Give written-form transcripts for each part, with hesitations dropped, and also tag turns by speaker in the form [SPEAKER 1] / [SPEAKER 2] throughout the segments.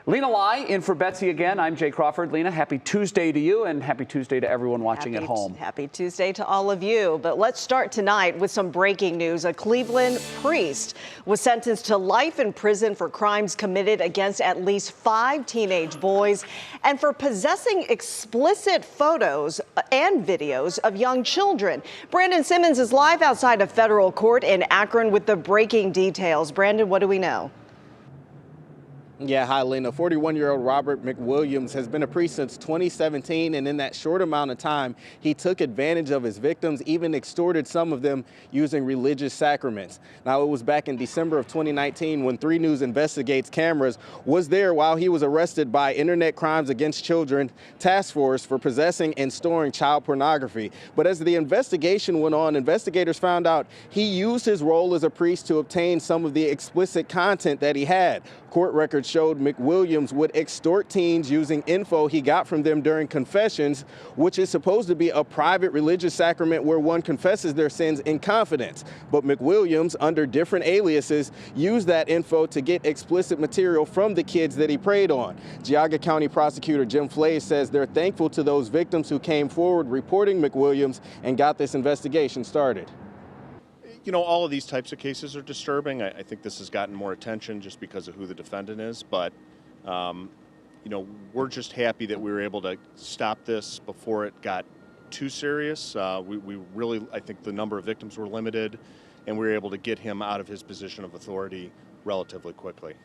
[SPEAKER 1] Lynna Lai in for Betsy again. I'm Jay Crawford. Lynna, happy Tuesday to you and happy Tuesday to everyone watching at home.
[SPEAKER 2] Happy Tuesday to all of you. But let's start tonight with some breaking news. A Cleveland priest was sentenced to life in prison for crimes committed against at least 5 teenage boys and for possessing explicit photos and videos of young children. Brandon Simmons is live outside a federal court in Akron with the breaking details. Brandon, what do we know?
[SPEAKER 3] Yeah, hi, Lynna. 41-year-old Robert McWilliams has been a priest since 2017, and in that short amount of time, he took advantage of his victims, even extorted some of them using religious sacraments. Now, it was back in December of 2019 when 3 News Investigates cameras was there while he was arrested by Internet Crimes Against Children Task Force for possessing and storing child pornography. But as the investigation went on, investigators found out he used his role as a priest to obtain some of the explicit content that he had. Court records showed McWilliams would extort teens using info he got from them during confessions, which is supposed to be a private religious sacrament where one confesses their sins in confidence. But McWilliams, under different aliases, used that info to get explicit material from the kids that he preyed on. Geauga County Prosecutor Jim Flay says they're thankful to those victims who came forward reporting McWilliams and got this investigation started.
[SPEAKER 4] You know, all of these types of cases are disturbing. I think this has gotten more attention just because of who the defendant is. But, you know, we're just happy that we were able to stop this before it got too serious. We really, I think the number of victims were limited, and we were able to get him out of his position of authority relatively quickly.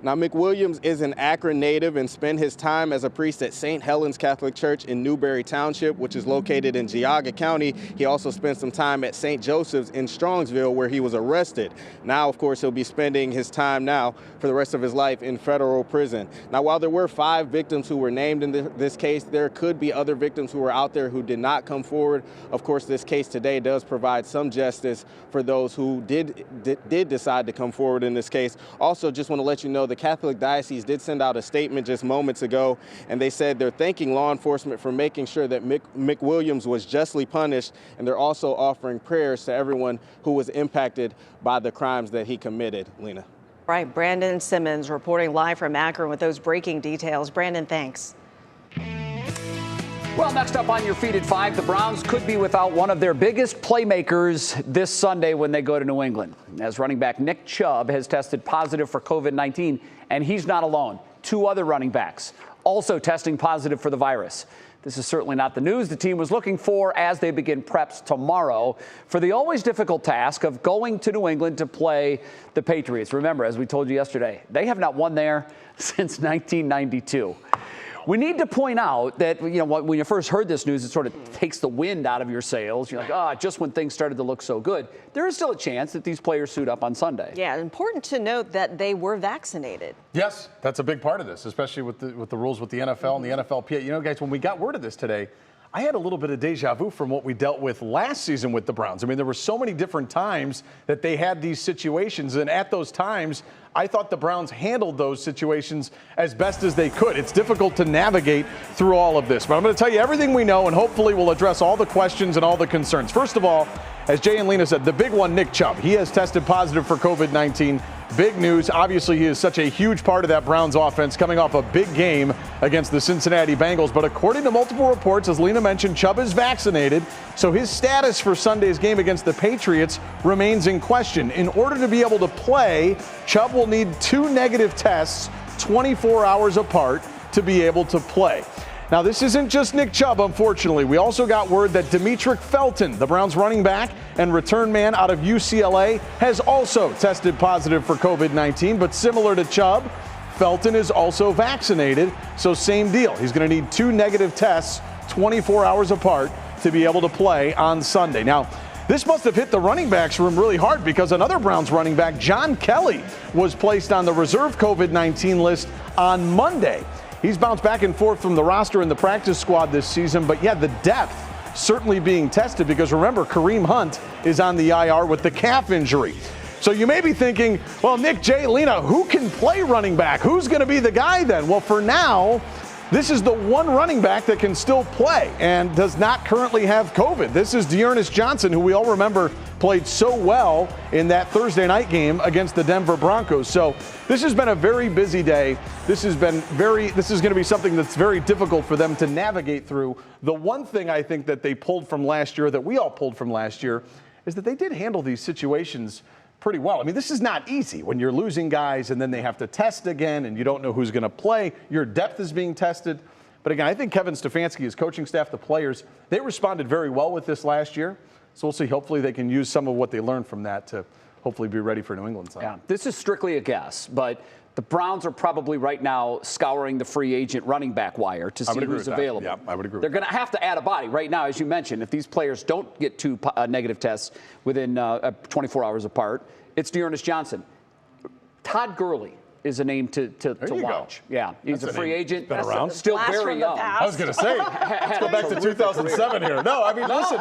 [SPEAKER 3] Now, McWilliams is an Akron native and spent his time as a priest at St. Helen's Catholic Church in Newberry Township, which is located in Geauga County. He also spent some time at St. Joseph's in Strongsville, where he was arrested. Now, of course, he'll be spending his time now for the rest of his life in federal prison. Now, while there were 5 victims who were named in this case, there could be other victims who were out there who did not come forward. Of course, this case today does provide some justice for those who did decide to come forward in this case. Also, just want to let you know the Catholic Diocese did send out a statement just moments ago, and they said they're thanking law enforcement for making sure that McWilliams was justly punished, and they're also offering prayers to everyone who was impacted by the crimes that he committed. Lynna.
[SPEAKER 2] Right, Brandon Simmons reporting live from Akron with those breaking details. Brandon, thanks.
[SPEAKER 1] Well, next up on your feed at 5, the Browns could be without one of their biggest playmakers this Sunday when they go to New England, as running back Nick Chubb has tested positive for COVID-19, and he's not alone. 2 other running backs also testing positive for the virus. This is certainly not the news the team was looking for as they begin preps tomorrow for the always difficult task of going to New England to play the Patriots. Remember, as we told you yesterday, they have not won there since 1992. We need to point out that, you know, when you first heard this news, it sort of takes the wind out of your sails. You're like, oh, just when things started to look so good. There is still a chance that these players suit up on Sunday.
[SPEAKER 2] Yeah, important to note that they were vaccinated.
[SPEAKER 5] Yes, that's a big part of this, especially with the rules with the NFL and the NFLPA. You know, guys, when we got word of this today, I had a little bit of deja vu from what we dealt with last season with the Browns. I mean, there were so many different times that they had these situations, and at those times, I thought the Browns handled those situations as best as they could. It's difficult to navigate through all of this, but I'm going to tell you everything we know, and hopefully we'll address all the questions and all the concerns. First of all, as Jay and Lynna said, the big one, Nick Chubb. He has tested positive for COVID-19. Big news. Obviously, he is such a huge part of that Browns offense coming off a big game against the Cincinnati Bengals. But according to multiple reports, as Lynna mentioned, Chubb is vaccinated. So his status for Sunday's game against the Patriots remains in question. In order to be able to play, Chubb will need 2 negative tests 24 hours apart to be able to play. Now, this isn't just Nick Chubb, unfortunately. We also got word that Demetric Felton, the Browns running back and return man out of UCLA, has also tested positive for COVID-19. But similar to Chubb, Felton is also vaccinated, so same deal. He's going to need 2 negative tests 24 hours apart to be able to play on Sunday. Now, this must have hit the running backs room really hard because another Browns running back, John Kelly, was placed on the reserve COVID-19 list on Monday. He's bounced back and forth from the roster and the practice squad this season, but yeah, the depth certainly being tested because remember, Kareem Hunt is on the IR with the calf injury. So you may be thinking, well, Nick, Jay, Lynna, who can play running back? Who's going to be the guy then? Well, for now, this is the one running back that can still play and does not currently have COVID. This is Dearness Johnson, who we all remember played so well in that Thursday night game against the Denver Broncos. So this has been a very busy day. This is going to be something that's very difficult for them to navigate through. The one thing I think that they pulled from last year, that we all pulled from last year, is that they did handle these situations pretty well. I mean, this is not easy when you're losing guys and then they have to test again and you don't know who's going to play. Your depth is being tested. But again, I think Kevin Stefanski, his coaching staff, the players, they responded very well with this last year. So we'll see. Hopefully they can use some of what they learned from that to hopefully be ready for New England side.
[SPEAKER 1] Yeah, this is strictly a guess, but the Browns are probably right now scouring the free agent running back wire to see who's available.
[SPEAKER 5] Yeah, I would agree.
[SPEAKER 1] They're going to have to add a body right now, as you mentioned. If these players don't get two negative tests within 24 hours apart, it's Dearness Johnson. Todd Gurley is a name to watch.
[SPEAKER 5] Go.
[SPEAKER 1] Yeah, he's a free agent.
[SPEAKER 5] Been around.
[SPEAKER 1] Still very young.
[SPEAKER 5] I was going to say, let's go back to 2007 here. No, I mean, listen,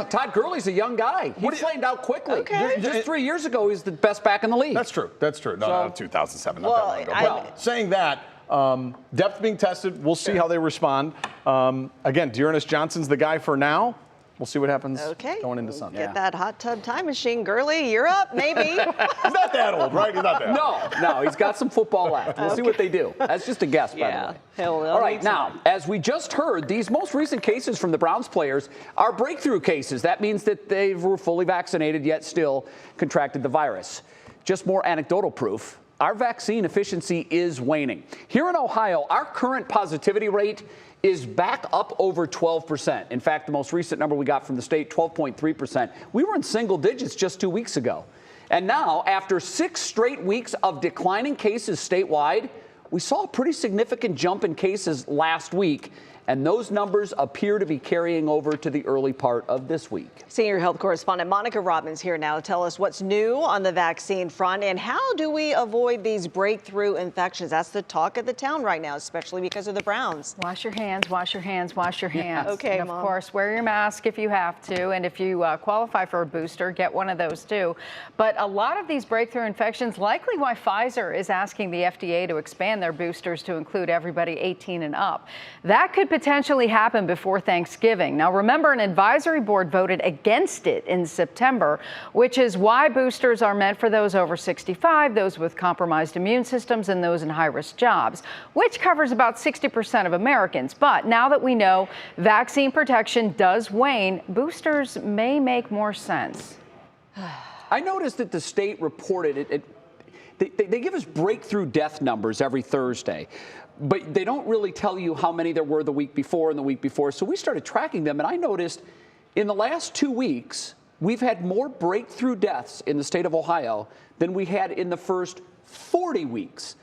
[SPEAKER 1] Todd Gurley's a young guy. He flamed out quickly.
[SPEAKER 2] Okay.
[SPEAKER 1] Just 3 years ago, he's the best back in the league.
[SPEAKER 5] That's true. No, 2007. Not
[SPEAKER 2] Well,
[SPEAKER 5] that long ago. Well, saying that, depth being tested. We'll see how they respond. Again, Dearness Johnson's the guy for now. We'll see what happens going into Sunday.
[SPEAKER 2] Get that hot tub time machine, Gurley. You're up, maybe.
[SPEAKER 5] He's not that old, right? He's not that old.
[SPEAKER 1] No, he's got some football left. We'll see what they do. That's just a guess, by the way. All right, now, as we just heard, these most recent cases from the Browns players are breakthrough cases. That means that they were fully vaccinated, yet still contracted the virus. Just more anecdotal proof. Our vaccine efficiency is waning. Here in Ohio, our current positivity rate is back up over 12%. In fact, the most recent number we got from the state, 12.3%. We were in single digits just 2 weeks ago. And now, after 6 straight weeks of declining cases statewide, we saw a pretty significant jump in cases last week. And those numbers appear to be carrying over to the early part of this week.
[SPEAKER 2] Senior health correspondent Monica Robbins here now to tell us what's new on the vaccine front and how do we avoid these breakthrough infections. That's the talk of the town right now, especially because of the Browns.
[SPEAKER 6] Wash your hands, wash your hands, wash your hands.
[SPEAKER 2] Okay,
[SPEAKER 6] and of
[SPEAKER 2] Mom.
[SPEAKER 6] course, wear your mask if you have to. And if you qualify for a booster, get one of those too. But a lot of these breakthrough infections, likely why Pfizer is asking the FDA to expand their boosters to include everybody 18 and up. That could potentially happen before Thanksgiving. Now, remember, an advisory board voted against it in September, which is why boosters are meant for those over 65, those with compromised immune systems, and those in high-risk jobs, which covers about 60% of Americans. But now that we know vaccine protection does wane, boosters may make more sense.
[SPEAKER 1] I noticed that the state reported they give us breakthrough death numbers every Thursday, but they don't really tell you how many there were the week before and the week before. So we started tracking them, and I noticed in the last 2 weeks, we've had more breakthrough deaths in the state of Ohio than we had in the first 40 weeks.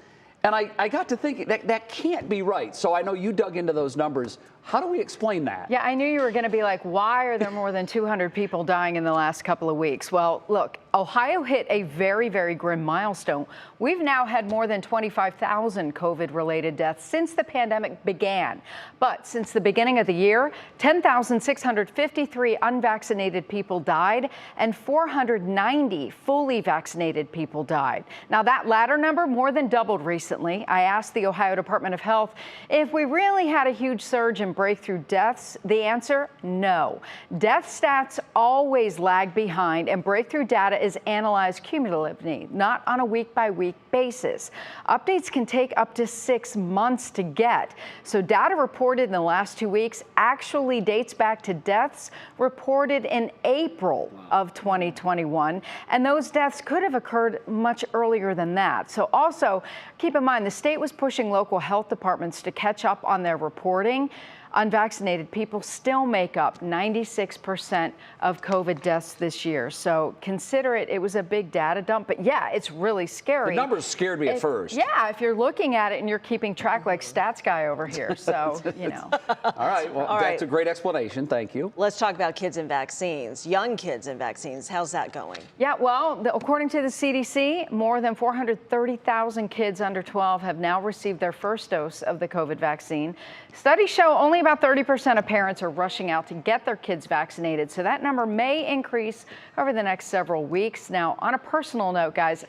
[SPEAKER 1] And I got to thinking that can't be right. So I know you dug into those numbers. How do we explain that?
[SPEAKER 6] Yeah, I knew you were going to be like, why are there more than 200 people dying in the last couple of weeks? Well, look, Ohio hit a very, very grim milestone. We've now had more than 25,000 COVID-related deaths since the pandemic began. But since the beginning of the year, 10,653 unvaccinated people died and 490 fully vaccinated people died. Now, that latter number more than doubled recently. I asked the Ohio Department of Health if we really had a huge surge in breakthrough deaths. The answer, no. Death stats always lag behind, and breakthrough data is analyzed cumulatively, not on a week-by-week basis. Updates can take up to 6 months to get. So data reported in the last 2 weeks actually dates back to deaths reported in April of 2021, and those deaths could have occurred much earlier than that. So also, keep in mind, the state was pushing local health departments to catch up on their reporting. Unvaccinated people still make up 96% of COVID deaths this year. So consider it was a big data dump. But yeah, it's really scary.
[SPEAKER 1] The numbers scared me at first.
[SPEAKER 6] Yeah, if you're looking at it and you're keeping track like stats guy over here. So, you know.
[SPEAKER 1] All right, well, that's a great explanation. Thank you.
[SPEAKER 2] Let's talk about kids and vaccines, young kids and vaccines. How's that going?
[SPEAKER 6] Yeah, well, according to the CDC, more than 430,000 kids under 12 have now received their first dose of the COVID vaccine. Studies show only about 30% of parents are rushing out to get their kids vaccinated, so that number may increase over the next several weeks. Now, on a personal note, guys,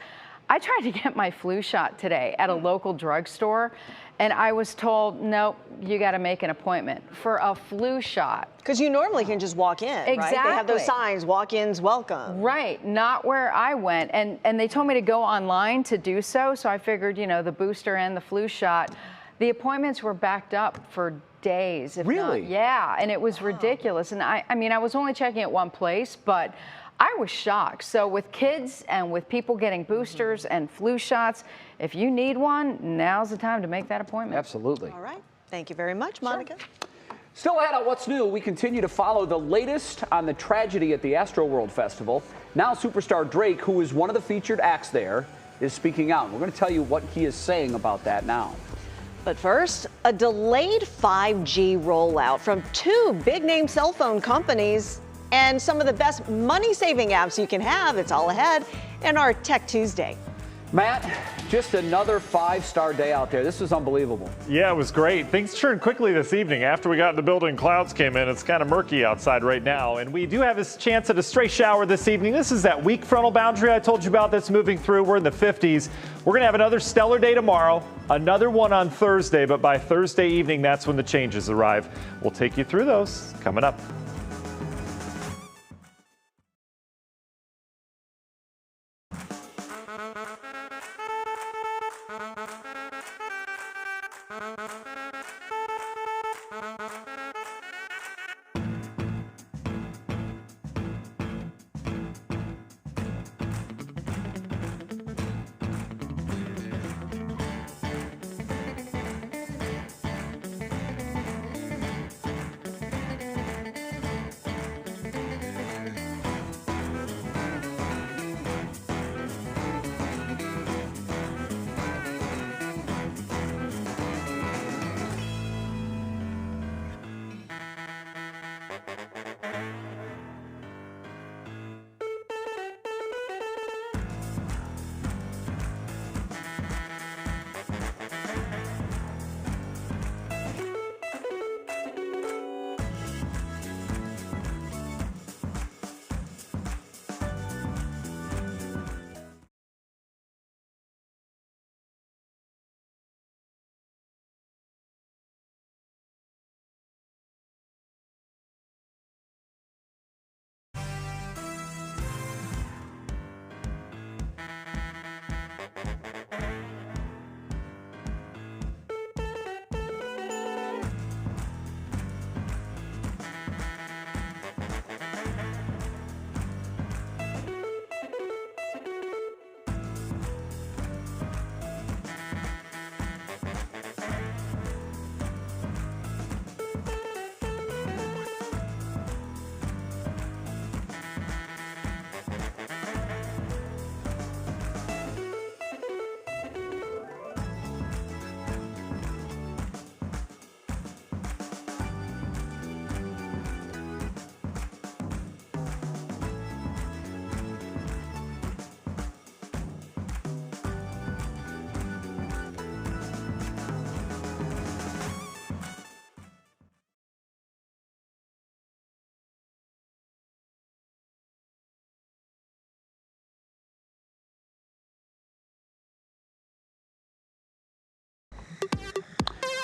[SPEAKER 6] I tried to get my flu shot today at a local drugstore, and I was told, nope, you got to make an appointment for a flu shot.
[SPEAKER 2] Because you normally can just walk in, right? They have those signs, walk-ins welcome.
[SPEAKER 6] Right, not where I went. And they told me to go online to do so, so I figured, you know, the booster and the flu shot. The appointments were backed up for days. If
[SPEAKER 1] Really?
[SPEAKER 6] not, yeah, and it was ridiculous. And I mean, I was only checking at one place, but I was shocked. So with kids and with people getting boosters and flu shots, if you need one, now's the time to make that appointment.
[SPEAKER 1] Absolutely.
[SPEAKER 2] All right. Thank you very much, Monica.
[SPEAKER 1] Still ahead on What's New, we continue to follow the latest on the tragedy at the Astroworld Festival. Now superstar Drake, who is one of the featured acts there, is speaking out. We're going to tell you what he is saying about that now.
[SPEAKER 2] But first, a delayed 5G rollout from 2 big-name cell phone companies and some of the best money-saving apps you can have. It's all ahead in our Tech Tuesday.
[SPEAKER 1] Matt, just another 5-star day out there. This is unbelievable.
[SPEAKER 7] Yeah, it was great. Things turned quickly this evening. After we got in the building, clouds came in. It's kind of murky outside right now. And we do have a chance at a stray shower this evening. This is that weak frontal boundary I told you about that's moving through. We're in the 50s. We're going to have another stellar day tomorrow, another one on Thursday. But by Thursday evening, that's when the changes arrive. We'll take you through those coming up.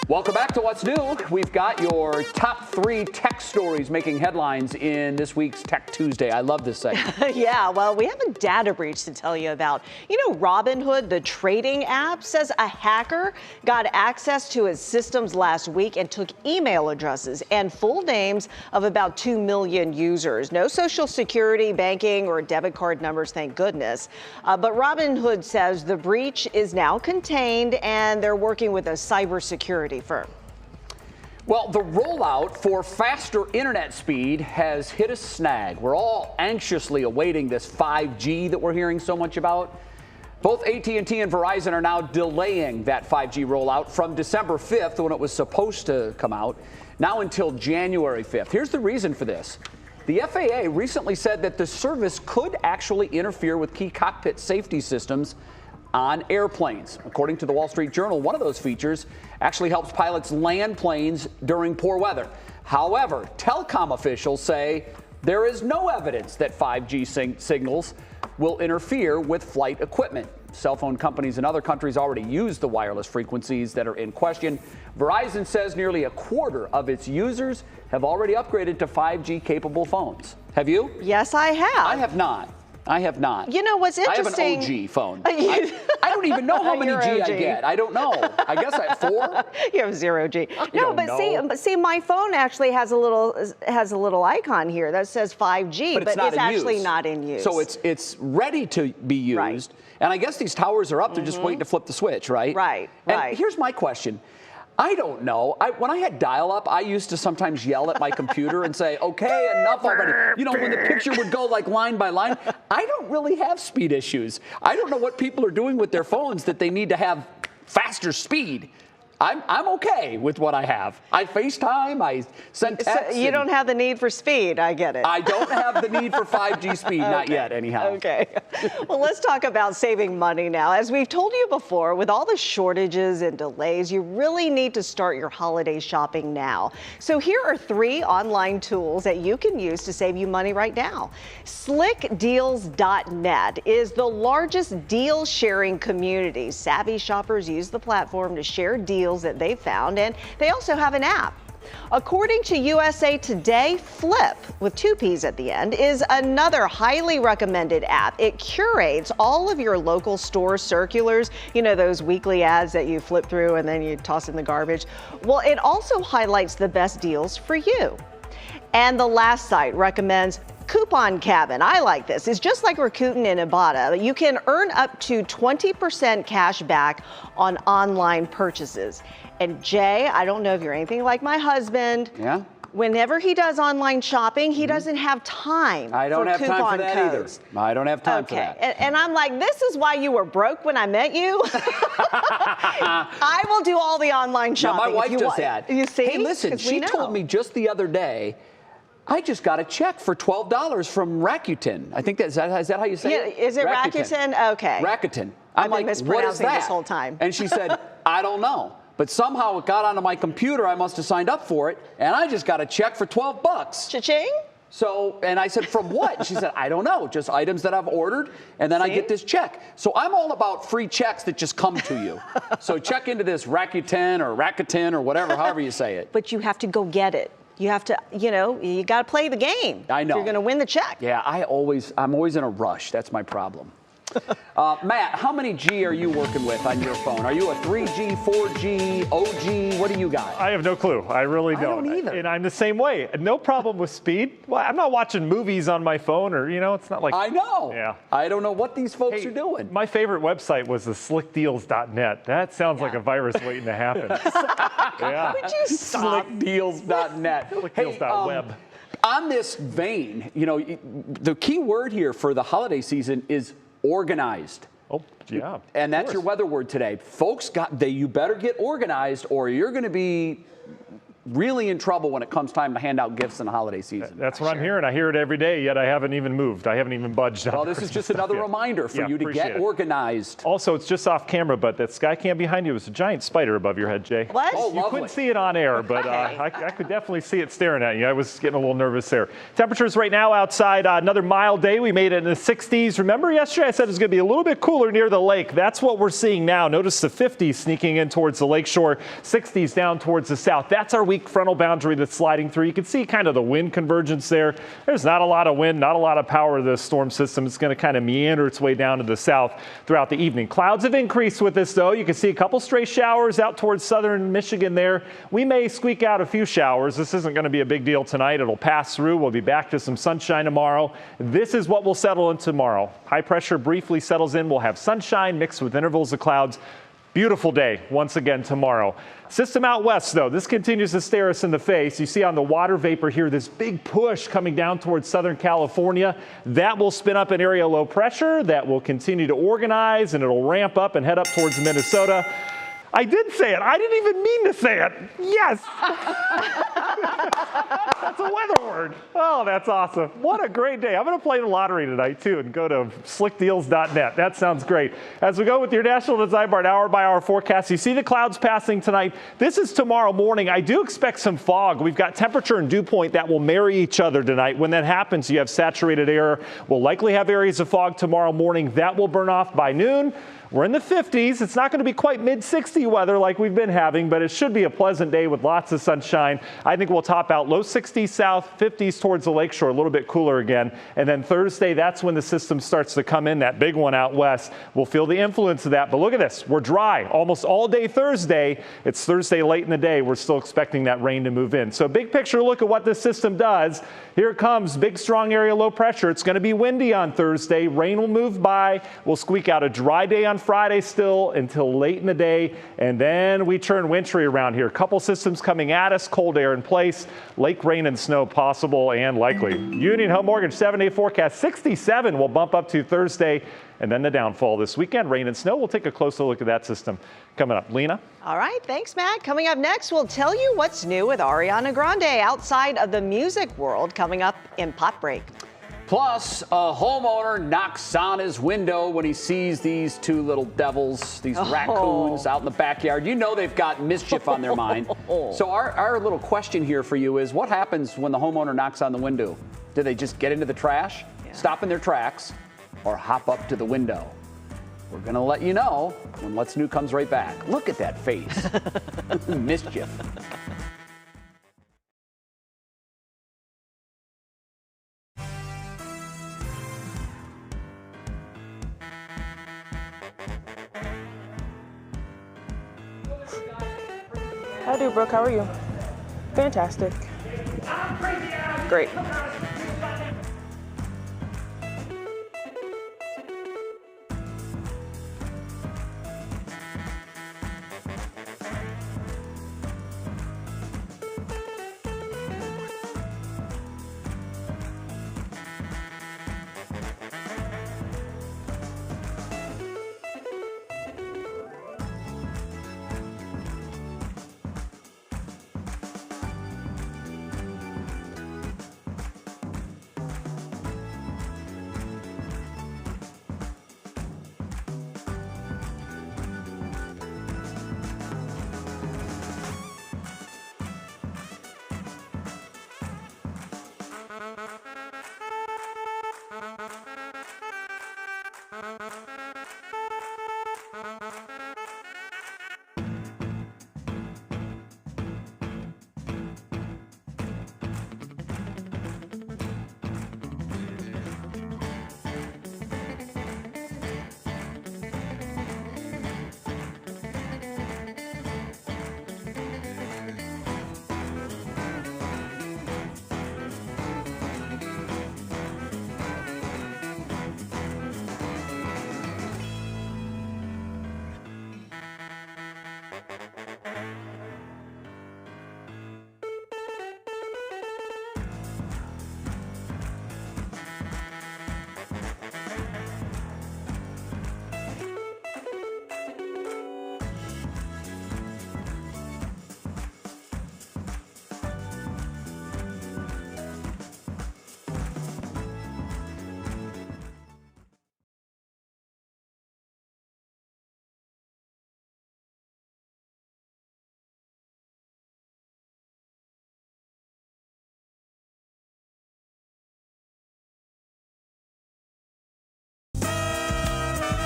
[SPEAKER 1] Welcome back to What's New. We've got your top 3 tech stories making headlines in this week's Tech Tuesday. I love this segment.
[SPEAKER 2] Yeah, well, we have a data breach to tell you about. You know, Robinhood, the trading app, says a hacker got access to its systems last week and took email addresses and full names of about 2 million users. No social security, banking, or debit card numbers, thank goodness. But Robinhood says the breach is now contained and they're working with a cybersecurity firm.
[SPEAKER 1] Well, the rollout for faster internet speed has hit a snag. We're all anxiously awaiting this 5G that we're hearing so much about. Both AT&T and Verizon are now delaying that 5G rollout from December 5th, when it was supposed to come out, now until January 5th. Here's the reason for this. The FAA recently said that the service could actually interfere with key cockpit safety systems on airplanes. According to the Wall Street Journal, one of those features actually helps pilots land planes during poor weather. However, telecom officials say there is no evidence that 5G signals will interfere with flight equipment. Cell phone companies in other countries already use the wireless frequencies that are in question. Verizon says nearly a quarter of its users have already upgraded to 5G capable phones. Have you?
[SPEAKER 2] Yes, I have.
[SPEAKER 1] I have not. I have not.
[SPEAKER 2] You know what's interesting?
[SPEAKER 1] I have an OG phone. I don't even know how many G I get. I don't know. I guess I have 4.
[SPEAKER 2] You have 0 G. No, but see, my phone actually has a little icon here that says 5G, but it's actually not in use.
[SPEAKER 1] So it's ready to be used.
[SPEAKER 2] Right.
[SPEAKER 1] And I guess these towers are up. They're just waiting to flip the switch, right?
[SPEAKER 2] Right.
[SPEAKER 1] And here's my question. I don't know. When I had dial-up, I used to sometimes yell at my computer and say, okay, enough already. You know, when the picture would go like line by line. I don't really have speed issues. I don't know what people are doing with their phones that they need to have faster speed. I'm okay with what I have. I FaceTime, I send texts.
[SPEAKER 2] So you don't have the need for speed, I get it.
[SPEAKER 1] I don't have the need for 5G speed, not yet anyhow.
[SPEAKER 2] Okay. Well, let's talk about saving money now. As we've told you before, with all the shortages and delays, you really need to start your holiday shopping now. So here are 3 online tools that you can use to save you money right now. Slickdeals.net is the largest deal sharing community. Savvy shoppers use the platform to share deals that they found, and they also have an app. According to USA Today, Flip, with 2 P's at the end, is another highly recommended app. It curates all of your local store circulars, you know, those weekly ads that you flip through and then you toss in the garbage. Well, it also highlights the best deals for you. And the last site recommends Coupon Cabin. I like this. It's just like Rakuten and Ibotta. You can earn up to 20% cash back on online purchases. And Jay, I don't know if you're anything like my husband.
[SPEAKER 1] Yeah.
[SPEAKER 2] Whenever he does online shopping, he doesn't have time.
[SPEAKER 1] I don't have time for that
[SPEAKER 2] codes.
[SPEAKER 1] either. I don't have time for that.
[SPEAKER 2] And I'm like, this is why you were broke when I met you. I will do all the online shopping.
[SPEAKER 1] Now, my wife does that.
[SPEAKER 2] You see?
[SPEAKER 1] Hey, listen, she told me just the other day, I just got a check for $12 from Rakuten. I think is that how you say it?
[SPEAKER 2] Is it Rakuten? Okay.
[SPEAKER 1] Rakuten.
[SPEAKER 2] I've
[SPEAKER 1] like,
[SPEAKER 2] been mispronouncing this whole time.
[SPEAKER 1] And she said, I don't know. But somehow it got onto my computer. I must have signed up for it. And I just got a check for $12.
[SPEAKER 2] Cha-ching?
[SPEAKER 1] So, and I said, from what? And she said, I don't know, just items that I've ordered, and then I get this check. So I'm all about free checks that just come to you. So check into this Rakuten or whatever, however you say it.
[SPEAKER 2] But you have to go get it. You have to, you know, you got to play the game.
[SPEAKER 1] I know.
[SPEAKER 2] If you're going to win the check.
[SPEAKER 1] Yeah, I'm always in a rush. That's my problem. Matt, how many G are you working with on your phone? Are you a 3G, 4G, OG? What do you got?
[SPEAKER 7] I have no clue. I really don't.
[SPEAKER 1] I don't either.
[SPEAKER 7] And I'm the same way. No problem with speed. Well, I'm not watching movies on my phone or, you know, it's not like.
[SPEAKER 1] I know.
[SPEAKER 7] Yeah.
[SPEAKER 1] I don't know what these folks are doing.
[SPEAKER 7] My favorite website was the slickdeals.net. That sounds like a virus waiting to happen. Yeah.
[SPEAKER 2] Would you stop?
[SPEAKER 1] Slickdeals.net.
[SPEAKER 7] Slickdeals.web.
[SPEAKER 1] On this vein, you know, the key word here for the holiday season is organized.
[SPEAKER 7] Oh, yeah.
[SPEAKER 1] And that's your weather word today. Folks, you better get organized or you're going to be really in trouble when it comes time to hand out gifts in the holiday season.
[SPEAKER 7] That's what I'm hearing. I hear it every day, yet I haven't even moved. I haven't even budged.
[SPEAKER 1] Well, this is just another reminder for you to get organized.
[SPEAKER 7] Also, it's just off camera, but that sky cam behind you is a giant spider above your head, Jay.
[SPEAKER 2] What?
[SPEAKER 1] Oh,
[SPEAKER 7] you couldn't see it on air, but I could definitely see it staring at you. I was getting a little nervous there. Temperatures right now outside, another mild day. We made it in the 60s. Remember yesterday I said it was going to be a little bit cooler near the lake. That's what we're seeing now. Notice the 50s sneaking in towards the lakeshore, 60s down towards the south. That's our weak frontal boundary that's sliding through. You can see kind of the wind convergence there. There's not a lot of wind, not a lot of power to this storm system. It's going to kind of meander its way down to the south throughout the evening. Clouds have increased with this, though. You can see a couple stray showers out towards southern Michigan there. We may squeak out a few showers. This isn't going to be a big deal tonight. It'll pass through. We'll be back to some sunshine tomorrow. This is what will settle in tomorrow. High pressure briefly settles in. We'll have sunshine mixed with intervals of clouds. Beautiful day once again tomorrow. System out west, though, this continues to stare us in the face. You see on the water vapor here, this big push coming down towards Southern California. That will spin up an area of low pressure that will continue to organize, and it'll ramp up and head up towards Minnesota. I did say it. I didn't even mean to say it. Yes. That's a weather word. Oh, that's awesome. What a great day. I'm going to play the lottery tonight, too, and go to slickdeals.net. That sounds great. As we go with your National Design Bar hour-by-hour forecast, you see the clouds passing tonight. This is tomorrow morning. I do expect some fog. We've got temperature and dew point that will marry each other tonight. When that happens, you have saturated air. We'll likely have areas of fog tomorrow morning. That will burn off by noon. We're in the 50s. It's not going to be quite mid-60 weather like we've been having, but it should be a pleasant day with lots of sunshine. I think we'll top out low 60s south, 50s towards the lakeshore, a little bit cooler again. And then Thursday, that's when the system starts to come in, that big one out west. We'll feel the influence of that. But look at this. We're dry almost all day Thursday. It's Thursday late in the day. We're still expecting that rain to move in. So big picture look at what this system does. Here it comes. Big, strong area low pressure. It's going to be windy on Thursday. Rain will move by. We'll squeak out a dry day on Friday still until late in the day, and then we turn wintry around here. Couple systems coming at us, cold air in place, lake rain and snow possible and likely. Union Home Mortgage 7-day forecast, 67 will bump up to Thursday, and then the downfall this weekend, rain and snow. We'll take a closer look at that system coming up. Lena?
[SPEAKER 2] All right, thanks, Matt. Coming up next, we'll tell you what's new with Ariana Grande outside of the music world coming up in Pop Break.
[SPEAKER 1] Plus, a homeowner knocks on his window when he sees these two little devils, these raccoons out in the backyard. You know they've got mischief on their mind. So our little question here for you is, what happens when the homeowner knocks on the window? Do they just get into the trash, stop in their tracks, or hop up to the window? We're going to let you know when What's New comes right back. Look at that face. Mischief.
[SPEAKER 8] How do, Brooke? How are you? Fantastic. Great.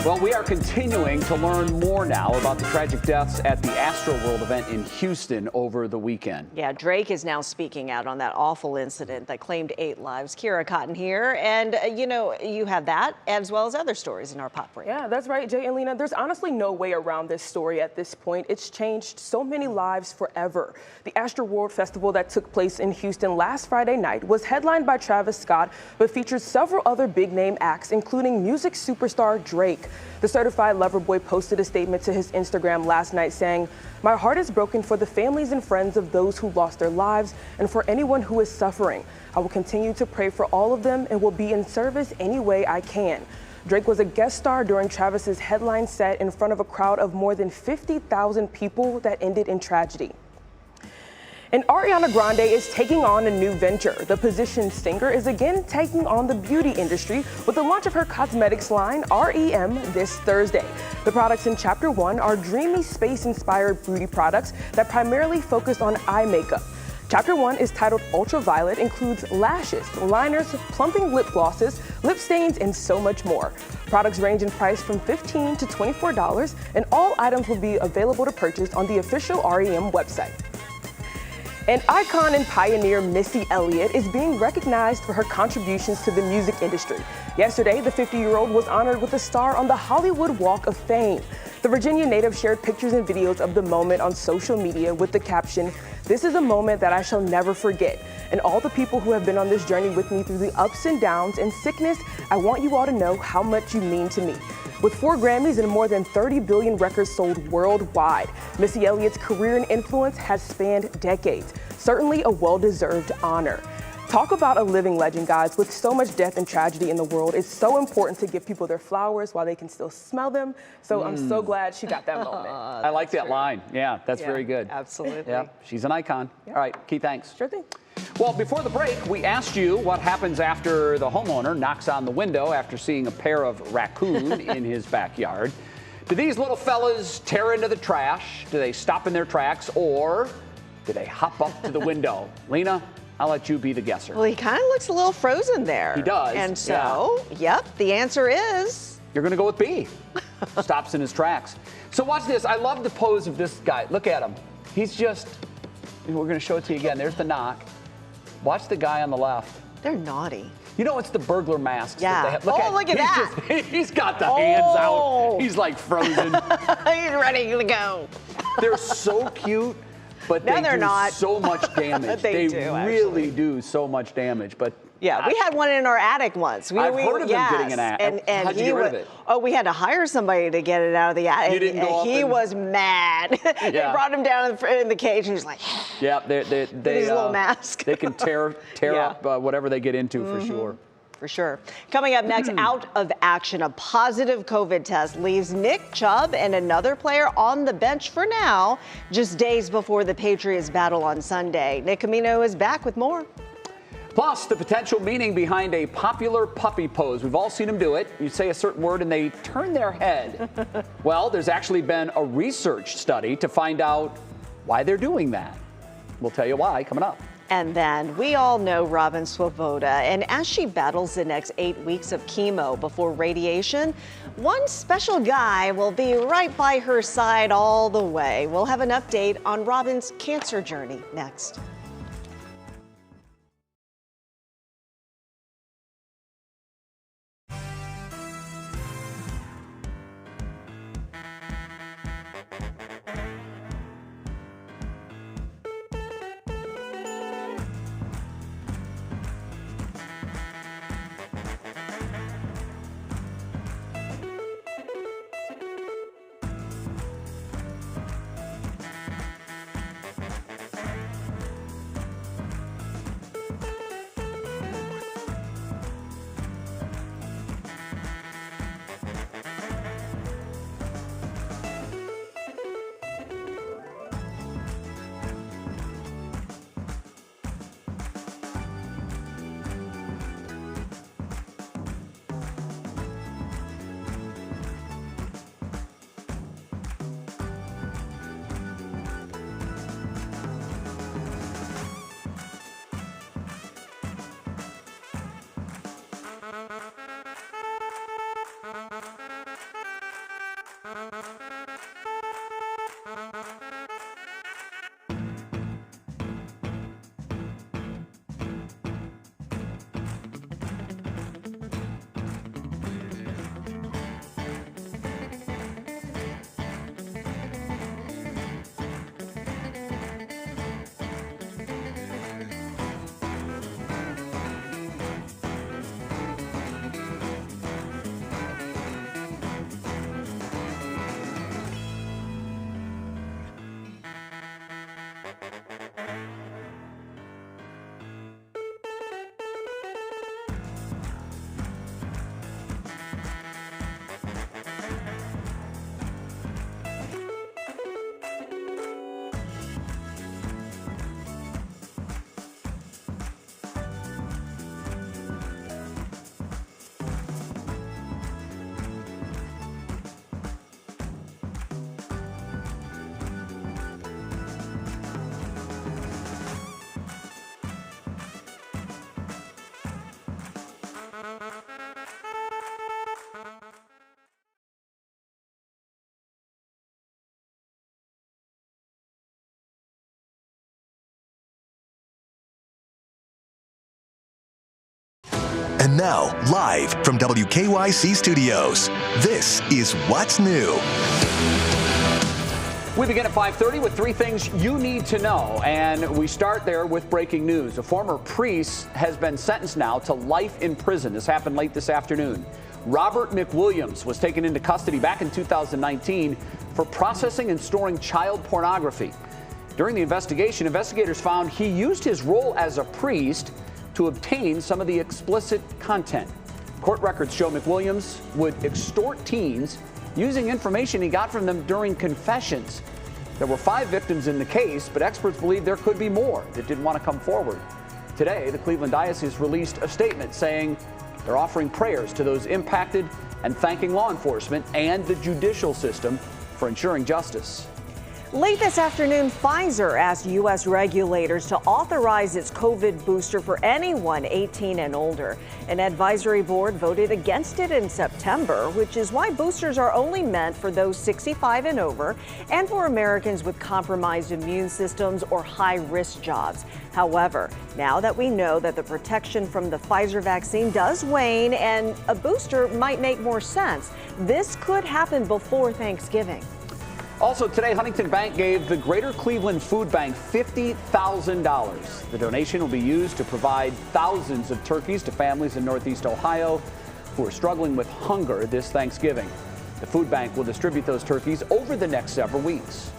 [SPEAKER 1] Well, we are continuing to learn more now about the tragic deaths at the Astroworld event in Houston over the weekend.
[SPEAKER 2] Yeah, Drake is now speaking out on that awful incident that claimed 8 lives. Kira Cotton here, and you have that as well as other stories in our Pop Break.
[SPEAKER 8] Yeah, that's right, Jay and Lynna. There's honestly no way around this story at this point. It's changed so many lives forever. The Astroworld Festival that took place in Houston last Friday night was headlined by Travis Scott, but featured several other big-name acts, including music superstar Drake. The certified lover boy posted a statement to his Instagram last night saying, "My heart is broken for the families and friends of those who lost their lives and for anyone who is suffering. I will continue to pray for all of them and will be in service any way I can." Drake was a guest star during Travis's headline set in front of a crowd of more than 50,000 people that ended in tragedy. And Ariana Grande is taking on a new venture. The positioned singer is again taking on the beauty industry with the launch of her cosmetics line, REM, this Thursday. The products in Chapter 1 are dreamy space-inspired beauty products that primarily focus on eye makeup. Chapter 1 is titled Ultraviolet, includes lashes, liners, plumping lip glosses, lip stains, and so much more. Products range in price from $15 to $24, and all items will be available to purchase on the official REM website. And icon and pioneer Missy Elliott is being recognized for her contributions to the music industry. Yesterday, the 50-year-old was honored with a star on the Hollywood Walk of Fame. The Virginia native shared pictures and videos of the moment on social media with the caption, "This is a moment that I shall never forget. And all the people who have been on this journey with me through the ups and downs and sickness, I want you all to know how much you mean to me." With 4 Grammys and more than 30 billion records sold worldwide, Missy Elliott's career and influence has spanned decades. Certainly a well-deserved honor. Talk about a living legend, guys. With so much death and tragedy in the world, it's so important to give people their flowers while they can still smell them. So I'm so glad she got that moment.
[SPEAKER 1] I like that line. Yeah, that's very good.
[SPEAKER 2] Absolutely.
[SPEAKER 1] Yeah, she's an icon. All right, Key, thanks.
[SPEAKER 8] Sure thing.
[SPEAKER 1] Well, before the break, we asked you what happens after the homeowner knocks on the window after seeing a pair of raccoon in his backyard. Do these little fellas tear into the trash? Do they stop in their tracks? Or do they hop up to the window? Lena, I'll let you be the guesser.
[SPEAKER 2] Well, he kind of looks a little frozen there.
[SPEAKER 1] He does.
[SPEAKER 2] And so, yep, the answer is...
[SPEAKER 1] You're going to go with B. Stops in his tracks. So watch this. I love the pose of this guy. Look at him. He's just... We're going to show it to you again. There's the knock. Watch the guy on the left.
[SPEAKER 2] They're naughty.
[SPEAKER 1] You know, it's the burglar masks
[SPEAKER 2] Yeah.
[SPEAKER 1] that they have.
[SPEAKER 2] Look at that.
[SPEAKER 1] He's got the hands out. He's like frozen.
[SPEAKER 2] He's ready to go.
[SPEAKER 1] They're so cute, but
[SPEAKER 2] No,
[SPEAKER 1] they
[SPEAKER 2] they're
[SPEAKER 1] do
[SPEAKER 2] not.
[SPEAKER 1] so much damage.
[SPEAKER 2] They do,
[SPEAKER 1] really do so much damage. But
[SPEAKER 2] Yeah, we had one in our attic once.
[SPEAKER 1] I've heard of them getting an attic.
[SPEAKER 2] And
[SPEAKER 1] How'd you get rid of it?
[SPEAKER 2] Oh, we had to hire somebody to get it out of the attic.
[SPEAKER 1] You didn't go up
[SPEAKER 2] he
[SPEAKER 1] and-
[SPEAKER 2] was mad. They
[SPEAKER 1] Yeah.
[SPEAKER 2] brought him down in the cage, and he's like,
[SPEAKER 1] yeah, they
[SPEAKER 2] his little mask.
[SPEAKER 1] They can tear
[SPEAKER 2] Yeah.
[SPEAKER 1] up whatever they get into for sure.
[SPEAKER 2] For sure. Coming up next, out of action, a positive COVID test leaves Nick Chubb and another player on the bench for now, just days before the Patriots battle on Sunday. Nick Camino is back with more.
[SPEAKER 1] Plus, the potential meaning behind a popular puppy pose. We've all seen them do it. You say a certain word and they turn their head. Well, there's actually been a research study to find out why they're doing that. We'll tell you why coming up.
[SPEAKER 2] And then we all know Robin Swoboda, and as she battles the next 8 weeks of chemo before radiation, one special guy will be right by her side all the way. We'll have an update on Robin's cancer journey next.
[SPEAKER 9] And now, live from WKYC Studios, this is What's New.
[SPEAKER 1] We begin at 5:30 with 3 things you need to know, and we start there with breaking news. A former priest has been sentenced now to life in prison. This happened late this afternoon. Robert McWilliams was taken into custody back in 2019 for processing and storing child pornography. During the investigation, investigators found he used his role as a priest to obtain some of the explicit content. Court records show McWilliams would extort teens using information he got from them during confessions. There were 5 victims in the case, but experts believe there could be more that didn't want to come forward. Today, the Cleveland Diocese released a statement saying they're offering prayers to those impacted and thanking law enforcement and the judicial system for ensuring justice.
[SPEAKER 2] Late this afternoon, Pfizer asked U.S. regulators to authorize its COVID booster for anyone 18 and older. An advisory board voted against it in September, which is why boosters are only meant for those 65 and over and for Americans with compromised immune systems or high-risk jobs. However, now that we know that the protection from the Pfizer vaccine does wane and a booster might make more sense, this could happen before Thanksgiving.
[SPEAKER 1] Also today, Huntington Bank gave the Greater Cleveland Food Bank $50,000. The donation will be used to provide thousands of turkeys to families in Northeast Ohio who are struggling with hunger this Thanksgiving. The food bank will distribute those turkeys over the next several weeks.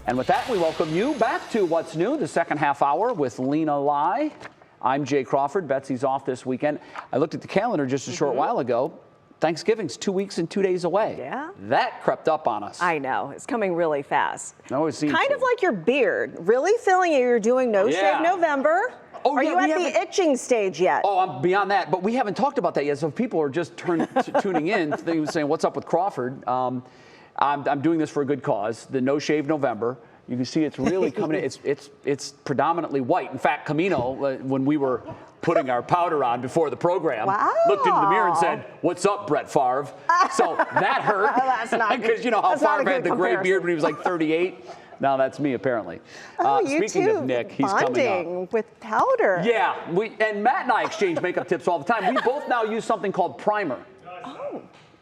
[SPEAKER 1] And with that, we welcome you back to What's New, the second half hour with Lena Lai. I'm Jay Crawford. Betsy's off this weekend. I looked at the calendar just a short while ago. Thanksgiving's 2 weeks and 2 days away.
[SPEAKER 2] Yeah.
[SPEAKER 1] That crept up on us.
[SPEAKER 2] I know. It's coming really fast.
[SPEAKER 1] No, it seems
[SPEAKER 2] kind of like your beard. Really feeling it. You're doing No Shave November.
[SPEAKER 1] Oh,
[SPEAKER 2] are
[SPEAKER 1] yeah,
[SPEAKER 2] you at the itching stage yet?
[SPEAKER 1] Oh, I'm beyond that. But we haven't talked about that yet. So people are just tuning in, saying, what's up with Crawford? I'm doing this for a good cause, the No Shave November. You can see it's really coming in. It's predominantly white. In fact, Camino, when we were putting our powder on before the program, looked into the mirror and said, "What's up, Brett Favre?" So that hurt.
[SPEAKER 2] That's not
[SPEAKER 1] because you know how Favre had the gray beard when he was like 38. Now that's me apparently.
[SPEAKER 2] Oh, you
[SPEAKER 1] speaking
[SPEAKER 2] too,
[SPEAKER 1] of Nick, he's coming up.
[SPEAKER 2] With powder.
[SPEAKER 1] Yeah, and Matt and I exchange makeup tips all the time. We both now use something called primer.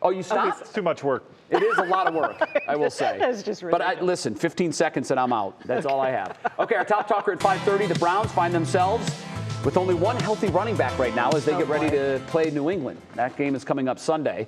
[SPEAKER 1] Oh, you stopped?
[SPEAKER 7] It's too much work.
[SPEAKER 1] It is a lot of work, I will say.
[SPEAKER 2] That's just ridiculous.
[SPEAKER 1] But listen, 15 seconds and I'm out. That's all I have. Okay, our top talker at 5:30. The Browns find themselves with only one healthy running back right now as they get ready to play New England. That game is coming up Sunday.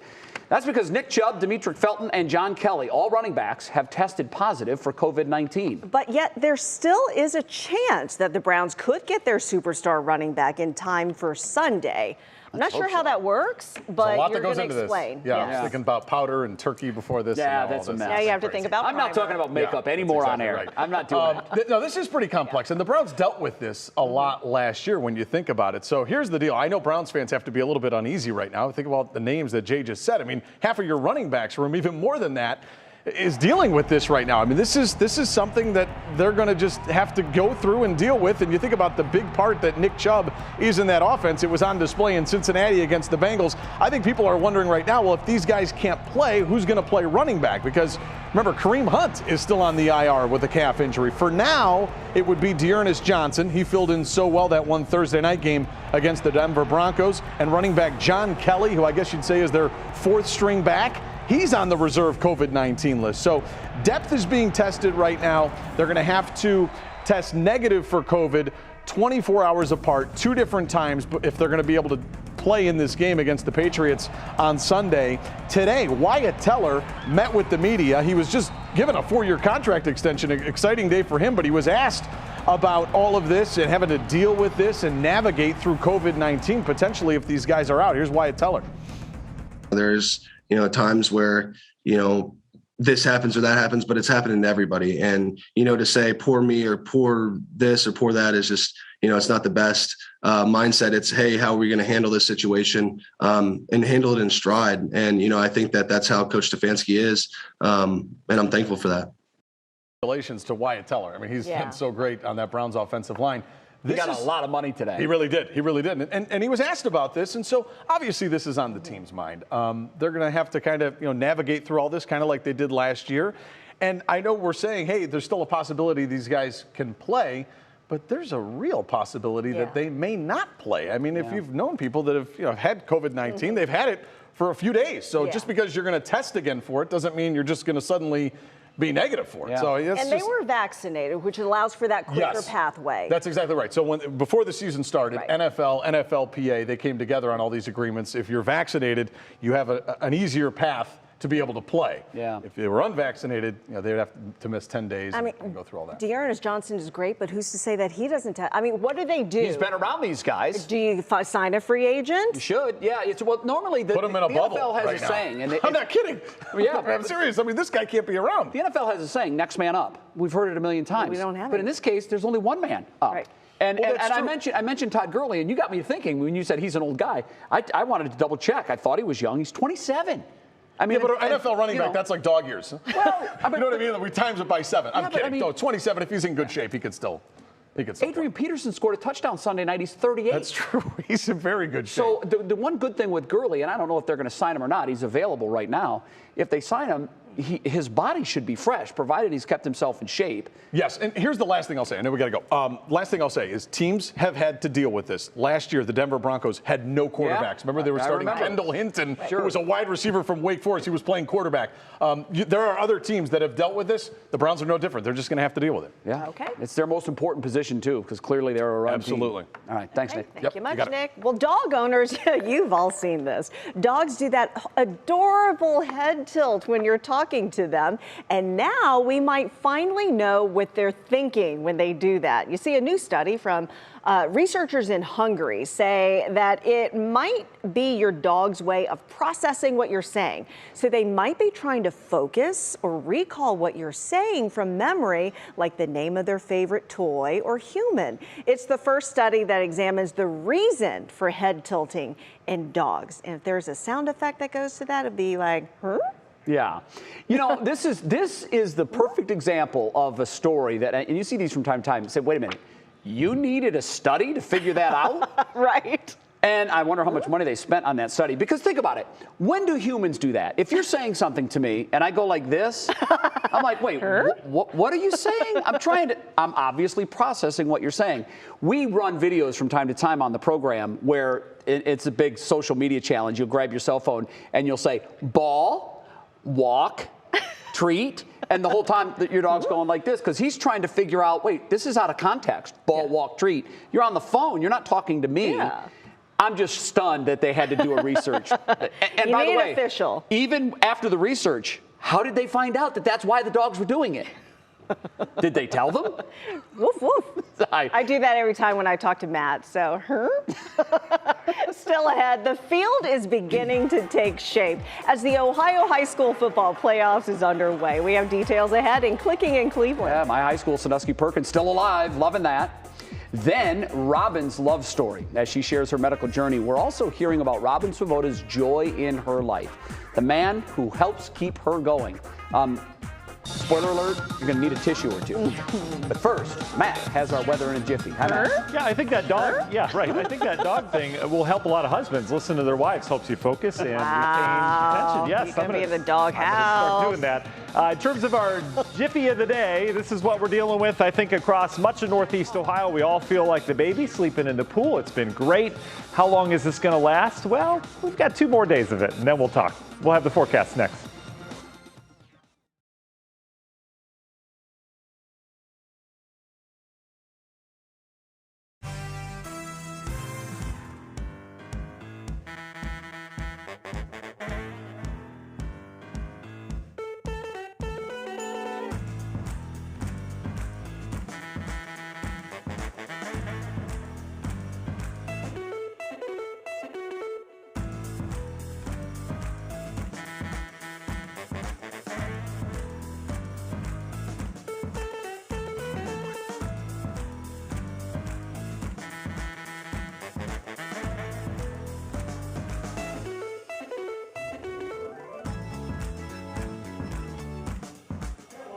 [SPEAKER 1] That's because Nick Chubb, Demetric, Felton, and John Kelly, all running backs, have tested positive for COVID-19.
[SPEAKER 2] But yet there still is a chance that the Browns could get their superstar running back in time for Sunday. I'm not sure how that works, but you're going to explain.
[SPEAKER 5] Yeah, I was thinking about powder and turkey before this.
[SPEAKER 1] Yeah,
[SPEAKER 5] and all
[SPEAKER 1] that's a
[SPEAKER 5] this.
[SPEAKER 1] mess.
[SPEAKER 2] Now you have to think about
[SPEAKER 1] I'm not talking about makeup anymore
[SPEAKER 5] exactly
[SPEAKER 1] on air.
[SPEAKER 5] right.
[SPEAKER 1] I'm not doing that.
[SPEAKER 5] No, this is pretty complex, and the Browns dealt with this a lot last year when you think about it. So here's the deal. I know Browns fans have to be a little bit uneasy right now. Think about the names that Jay just said. I mean, half of your running backs room, even more than that, is dealing with this right now. I mean, this is something that they're going to just have to go through and deal with. And you think about the big part that Nick Chubb is in that offense. It was on display in Cincinnati against the Bengals. I think people are wondering right now, well, if these guys can't play, who's going to play running back? Because remember, Kareem Hunt is still on the IR with a calf injury. For now, it would be Dearness Johnson. He filled in so well that one Thursday night game against the Denver Broncos. And running back John Kelly, who I guess you'd say is their 4th string back, he's on the reserve COVID-19 list. So depth is being tested right now. They're going to have to test negative for COVID 24 hours apart, 2 different times, but if they're going to be able to play in this game against the Patriots on Sunday. Today, Wyatt Teller met with the media. He was just given a 4-year contract extension, an exciting day for him, but he was asked about all of this and having to deal with this and navigate through COVID-19 potentially if these guys are out. Here's Wyatt Teller.
[SPEAKER 10] There's times where, this happens or that happens, but it's happening to everybody. And, to say poor me or poor this or poor that is just, it's not the best mindset. It's, hey, how are we going to handle this situation and handle it in stride? And, I think that's how Coach Stefanski is. And I'm thankful for that.
[SPEAKER 5] Congratulations to Wyatt Teller. I mean, he's been so great on that Browns offensive line.
[SPEAKER 1] He got a lot of money today.
[SPEAKER 5] He really did. He really did. And he was asked about this. And so obviously this is on the team's mind. They're going to have to kind of, navigate through all this kind of like they did last year. And I know we're saying, hey, there's still a possibility these guys can play. but there's a real possibility that they may not play. I mean, if you've known people that have had COVID-19, they've had it for a few days. So just because you're going to test again for it doesn't mean you're just going to suddenly be negative for it. So
[SPEAKER 2] and they were vaccinated, which allows for that quicker pathway.
[SPEAKER 5] That's exactly right. So before the season started, NFL, NFLPA, they came together on all these agreements. If you're vaccinated, you have an easier path to be able to play. If they were unvaccinated, they'd have to miss 10 days and go through all that.
[SPEAKER 2] Dearness Johnson is great, but who's to say that he doesn't? I mean, what do they do?
[SPEAKER 1] He's been around these guys.
[SPEAKER 2] Do you sign a free agent?
[SPEAKER 1] You should. Yeah. Normally the
[SPEAKER 5] put him in a bubble
[SPEAKER 1] NFL has
[SPEAKER 5] right
[SPEAKER 1] a saying. And
[SPEAKER 5] I'm not kidding. I'm serious. I mean, this guy can't be around.
[SPEAKER 1] The NFL has a saying: next man up. We've heard it a million times.
[SPEAKER 2] We don't have it.
[SPEAKER 1] But in this case, there's only one man up.
[SPEAKER 2] Right.
[SPEAKER 1] And I mentioned Todd Gurley, and you got me thinking when you said he's an old guy. I wanted to double check. I thought he was young. He's 27. I mean,
[SPEAKER 5] but an NFL running back, that's like dog years. Well, you know what I mean? We times it by 7. I'm kidding. No, 27, if he's in good shape, he could still
[SPEAKER 1] Adrian Peterson scored a touchdown Sunday night. He's 38.
[SPEAKER 5] That's true. He's in very good shape.
[SPEAKER 1] So the one good thing with Gurley, and I don't know if they're going to sign him or not, he's available right now. If they sign him, his body should be fresh, provided he's kept himself in shape.
[SPEAKER 5] Yes, and here's the last thing I'll say. I know we got to go. Last thing I'll say is teams have had to deal with this. Last year, the Denver Broncos had no quarterbacks. Remember, they were starting Kendall Hinton, who was a wide receiver from Wake Forest. He was playing quarterback. There are other teams that have dealt with this. The Browns are no different. They're just going to have to deal with it.
[SPEAKER 1] Yeah. Okay. It's their most important position, too, because clearly they're a run team. All right. Thanks, Nick.
[SPEAKER 2] Thank you much, Nick. Well, dog owners, you've all seen this. Dogs do that adorable head tilt when you're talking to them. And now we might finally know what they're thinking when they do that. You see, a new study from researchers in Hungary say that it might be your dog's way of processing what you're saying. So they might be trying to focus or recall what you're saying from memory, like the name of their favorite toy or human. It's the first study that examines the reason for head tilting in dogs. And if there's a sound effect that goes to that, it'd be like, huh?
[SPEAKER 1] Yeah. This is the perfect example of a story that, and you see these from time to time, you say, wait a minute, you needed a study to figure that out?
[SPEAKER 2] Right.
[SPEAKER 1] And I wonder how much money they spent on that study. Because think about it. When do humans do that? If you're saying something to me and I go like this, I'm like, wait, what are you saying? I'm obviously processing what you're saying. We run videos from time to time on the program where it's a big social media challenge. You'll grab your cell phone and you'll say, ball, walk, treat, and the whole time that your dog's going like this because he's trying to figure out, wait, this is out of context. Ball, walk, treat. You're on the phone. You're not talking to me. Yeah. I'm just stunned that they had to do a research. And by the way,
[SPEAKER 2] official.
[SPEAKER 1] Even after the research, how did they find out that that's why the dogs were doing it? Did they tell them?
[SPEAKER 2] Woof, woof. I do that every time when I talk to Matt, so Still ahead, the field is beginning to take shape as the Ohio high school football playoffs is underway. We have details ahead in Clicking in Cleveland.
[SPEAKER 1] Yeah, my high school, Sandusky Perkins, still alive, loving that. Then Robin's love story as she shares her medical journey. We're also hearing about Robin Swoboda's joy in her life, the man who helps keep her going. Spoiler alert, you're going to need a tissue or two. But first, Matt has our weather in a jiffy. Hi, Matt.
[SPEAKER 7] Yeah, I think that dog, I think that dog thing will help a lot of husbands. Listen to their wives, helps you focus and retain attention. Yes,
[SPEAKER 2] I'm going to be in the dog house.
[SPEAKER 7] Start doing that. In terms of our jiffy of the day, this is what we're dealing with. I think across much of Northeast Ohio, we all feel like the baby sleeping in the pool. It's been great. How long is this going to last? Well, we've got 2 more days of it, and then we'll talk. We'll have the forecast next.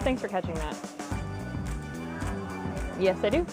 [SPEAKER 11] Thanks for catching that. Yes, I do.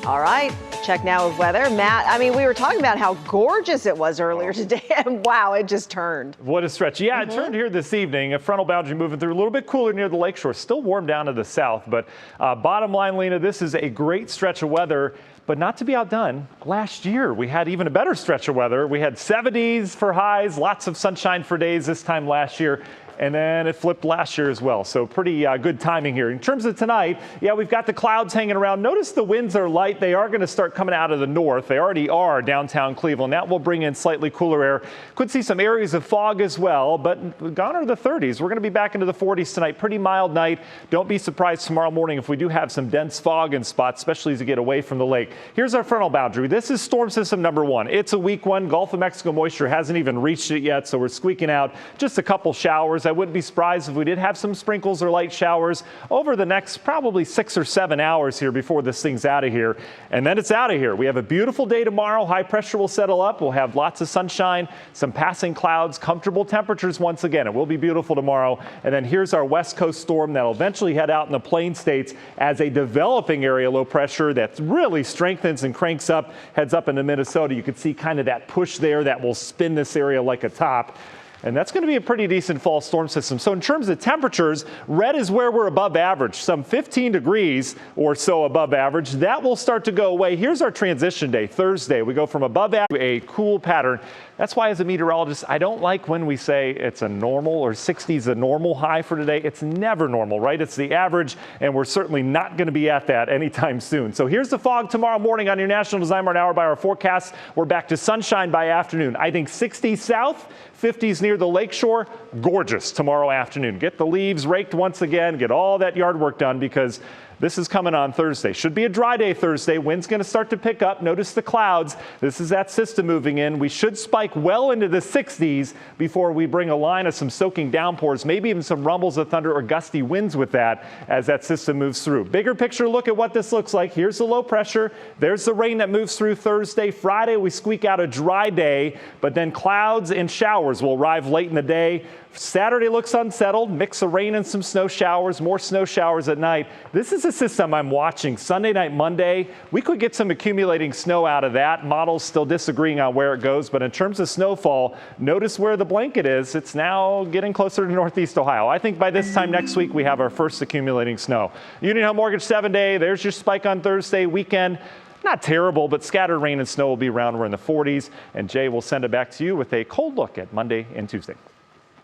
[SPEAKER 2] All right, check now of weather. Matt, I mean, we were talking about how gorgeous it was earlier today, and wow, it just turned.
[SPEAKER 7] What a stretch. Yeah, it turned here this evening. A frontal boundary moving through, a little bit cooler near the lakeshore. Still warm down to the south, but bottom line, Lena, this is a great stretch of weather. But not to be outdone, last year we had even a better stretch of weather. We had 70s for highs, lots of sunshine for days this time last year. And then it flipped last year as well. So pretty good timing here. In terms of tonight, yeah, we've got the clouds hanging around. Notice the winds are light. They are going to start coming out of the north. They already are downtown Cleveland. That will bring in slightly cooler air. Could see some areas of fog as well, but gone are the 30s. We're going to be back into the 40s tonight. Pretty mild night. Don't be surprised tomorrow morning if we do have some dense fog in spots, especially as you get away from the lake. Here's our frontal boundary. This is storm system number 1. It's a weak one. Gulf of Mexico moisture hasn't even reached it yet, so we're squeaking out just a couple showers. I wouldn't be surprised if we did have some sprinkles or light showers over the next probably 6 or 7 hours here before this thing's out of here. And then it's out of here. We have a beautiful day tomorrow. High pressure will settle up. We'll have lots of sunshine, some passing clouds, comfortable temperatures once again. It will be beautiful tomorrow. And then here's our west coast storm that'll eventually head out in the plain states as a developing area low pressure that really strengthens and cranks up, heads up into Minnesota. You can see kind of that push there that will spin this area like a top. And that's going to be a pretty decent fall storm system. So in terms of temperatures, red is where we're above average, some 15 degrees or so above average. That will start to go away. Here's our transition day, Thursday. We go from above average to a cool pattern. That's why as a meteorologist, I don't like when we say it's a normal or 60s a normal high for today. It's never normal, right? It's the average, and we're certainly not going to be at that anytime soon. So here's the fog tomorrow morning on your National Design Hour by our forecast. We're back to sunshine by afternoon. I think 60s south, 50s near the lakeshore. Gorgeous tomorrow afternoon. Get the leaves raked once again. Get all that yard work done because this is coming on Thursday. Should be a dry day Thursday. Wind's going to start to pick up. Notice the clouds. This is that system moving in. We should spike well into the 60s before we bring a line of some soaking downpours, maybe even some rumbles of thunder or gusty winds with that as that system moves through. Bigger picture look at what this looks like. Here's the low pressure. There's the rain that moves through Thursday. Friday, we squeak out a dry day, but then clouds and showers will arrive late in the day. Saturday looks unsettled, mix of rain and some snow showers, more snow showers at night. This is a system I'm watching. Sunday night, Monday, we could get some accumulating snow out of that. Models still disagreeing on where it goes, but in terms of snowfall, notice where the blanket is. It's now getting closer to Northeast Ohio. I think by this time next week, we have our first accumulating snow. Union Home Mortgage 7-day, there's your spike on Thursday weekend. Not terrible, but scattered rain and snow will be around. We're in the 40s, and Jay will send it back to you with a cold look at Monday and Tuesday.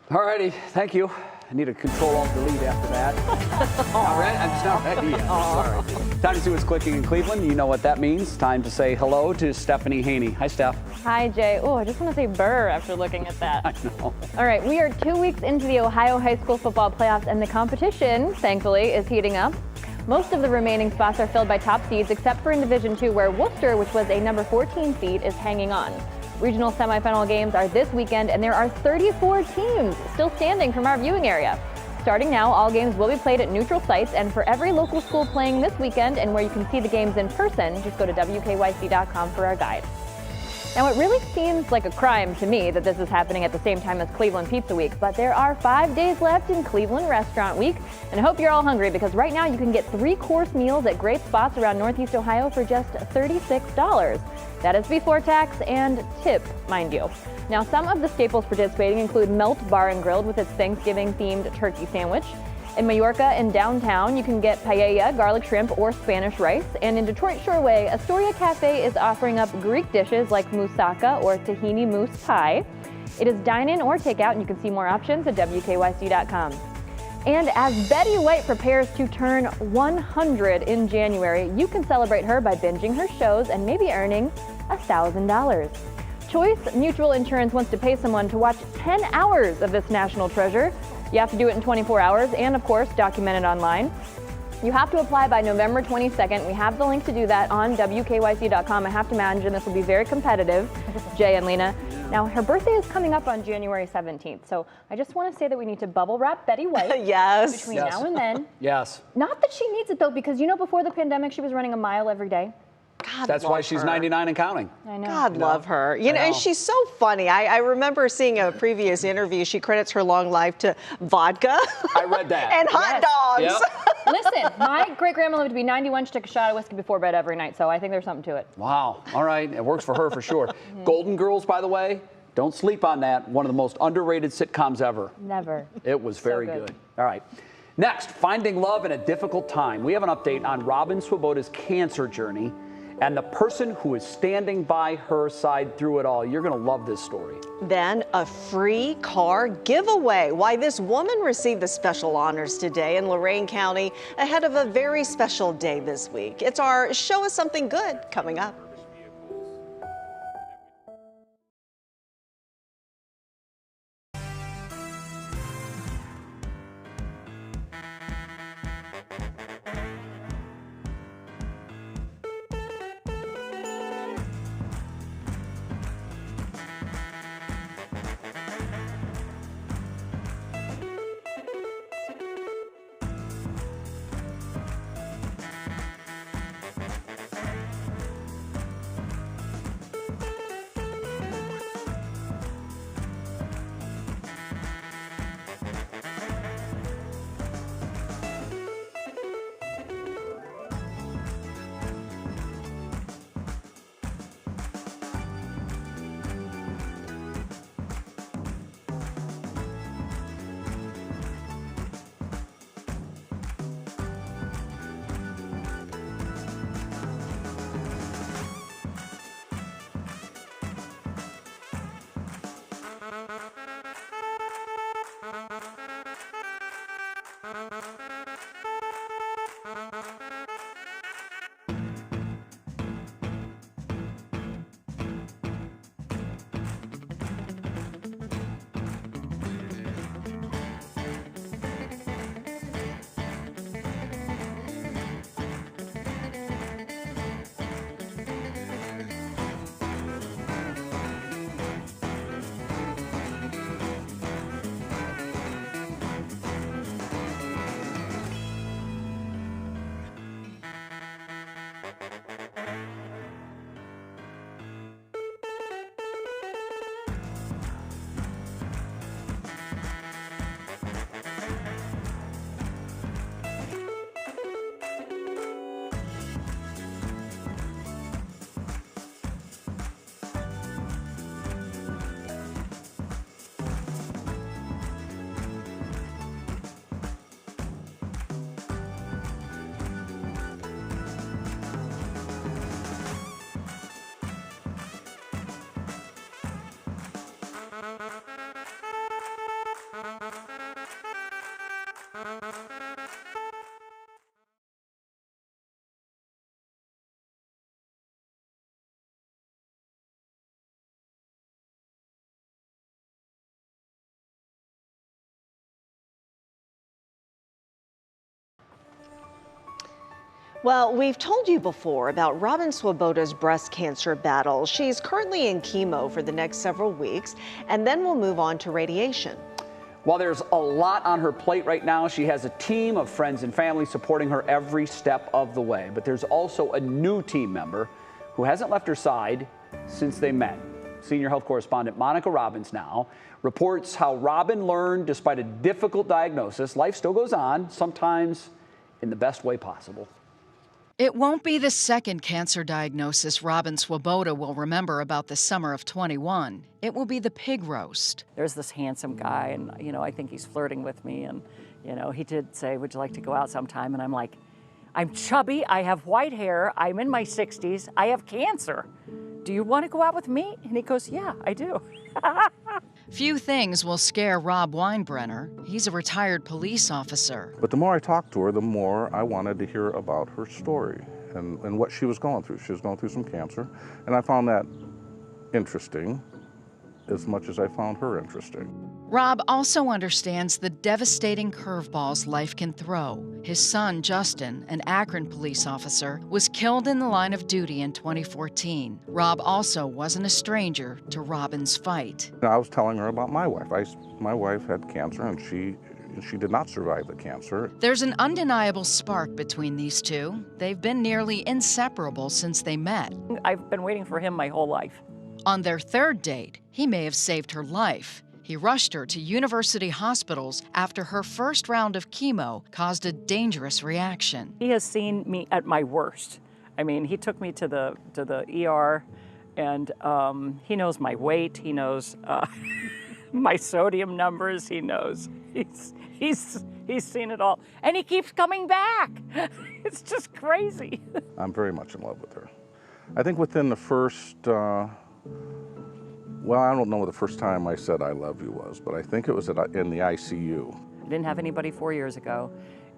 [SPEAKER 1] All righty, thank you. I need a Control-Alt-Delete after that. All right, I'm just not ready yet. Sorry. Time to see what's clicking in Cleveland. You know what that means. Time to say hello to Stephanie Haney. Hi, Steph.
[SPEAKER 11] Hi, Jay. Oh, I just want to say burr after looking at that.
[SPEAKER 1] I know.
[SPEAKER 11] All right, we are 2 weeks into the Ohio high school football playoffs, and the competition, thankfully, is heating up. Most of the remaining spots are filled by top seeds, except for in Division II, where Worcester, which was a number 14 seed, is hanging on. Regional semifinal games are this weekend, and there are 34 teams still standing from our viewing area. Starting now, all games will be played at neutral sites, and for every local school playing this weekend and where you can see the games in person, just go to WKYC.com for our guide. Now, it really seems like a crime to me that this is happening at the same time as Cleveland Pizza Week, but there are 5 days left in Cleveland Restaurant Week, and I hope you're all hungry because right now you can get 3-course meals at great spots around Northeast Ohio for just $36. That is before tax and tip, mind you. Now, some of the staples participating include Melt Bar and Grilled with its Thanksgiving-themed turkey sandwich. In Majorca and downtown, you can get paella, garlic shrimp, or Spanish rice. And in Detroit Shoreway, Astoria Cafe is offering up Greek dishes like moussaka or tahini mousse pie. It is dine-in or takeout, and you can see more options at WKYC.com. And as Betty White prepares to turn 100 in January, you can celebrate her by binging her shows and maybe earning $1,000. Choice Mutual Insurance wants to pay someone to watch 10 hours of this national treasure. You have to do it in 24 hours and, of course, document it online. You have to apply by November 22nd. We have the link to do that on WKYC.com. I have to imagine this will be very competitive, Jay and Lynna. Now, her birthday is coming up on January 17th, so I just want to say that we need to bubble wrap Betty White
[SPEAKER 2] Yes.
[SPEAKER 11] between now and then.
[SPEAKER 1] Yes.
[SPEAKER 11] Not that she needs it, though, because, you know, before the pandemic, she was running a mile every day.
[SPEAKER 2] God,
[SPEAKER 1] That's why she's 99 and counting.
[SPEAKER 11] I know.
[SPEAKER 2] God love her. You know, and she's so funny. I remember seeing a previous interview. She credits her long life to vodka.
[SPEAKER 1] I read that.
[SPEAKER 2] And hot dogs.
[SPEAKER 1] Yep.
[SPEAKER 11] Listen, my great-grandma lived to be 91. She took a shot of whiskey before bed every night, so I think there's something to it.
[SPEAKER 1] Wow. All right. It works for her for sure. Golden Girls, by the way, don't sleep on that. One of the most underrated sitcoms ever.
[SPEAKER 11] Never.
[SPEAKER 1] It was very good. All right. Next, finding love in a difficult time. We have an update on Robin Swoboda's cancer journey and the person who is standing by her side through it all. You're going to love this story.
[SPEAKER 2] Then a free car giveaway. Why this woman received the special honors today in Lorain County ahead of a very special day this week. It's our Show Us Something Good coming up. Well, we've told you before about Robin Swoboda's breast cancer battle. She's currently in chemo for the next several weeks, and then we'll move on to radiation.
[SPEAKER 1] While there's a lot on her plate right now, she has a team of friends and family supporting her every step of the way. But there's also a new team member who hasn't left her side since they met. Senior health correspondent Monica Robbins now reports how Robin learned, despite a difficult diagnosis, life still goes on, sometimes in the best way possible.
[SPEAKER 12] It won't be the second cancer diagnosis Robin Swoboda will remember about the summer of 21. It will be the pig roast.
[SPEAKER 13] There's this handsome guy, and, I think he's flirting with me. And, he did say, would you like to go out sometime? And I'm like, I'm chubby, I have white hair, I'm in my 60s, I have cancer. Do you want to go out with me? And he goes, yeah, I do.
[SPEAKER 12] Few things will scare Rob Weinbrenner. He's a retired police officer.
[SPEAKER 14] But the more I talked to her, the more I wanted to hear about her story and what she was going through. She was going through some cancer, and I found that interesting as much as I found her interesting.
[SPEAKER 12] Rob also understands the devastating curveballs life can throw. His son, Justin, an Akron police officer, was killed in the line of duty in 2014. Rob also wasn't a stranger to Robin's fight.
[SPEAKER 14] I was telling her about my wife. My wife had cancer, and She did not survive the cancer.
[SPEAKER 12] There's an undeniable spark between these two. They've been nearly inseparable since they met.
[SPEAKER 13] I've been waiting for him my whole life.
[SPEAKER 12] On their third date, he may have saved her life. He rushed her to university hospitals after her first round of chemo caused a dangerous reaction.
[SPEAKER 13] He has seen me at my worst. I mean, he took me to the ER, and he knows my weight. He knows my sodium numbers. He knows. He's seen it all, and he keeps coming back. It's just crazy.
[SPEAKER 14] I'm very much in love with her. I think within the first, well, I don't know what the first time I said I love you was, but I think it was in the ICU.
[SPEAKER 13] I didn't have anybody 4 years ago,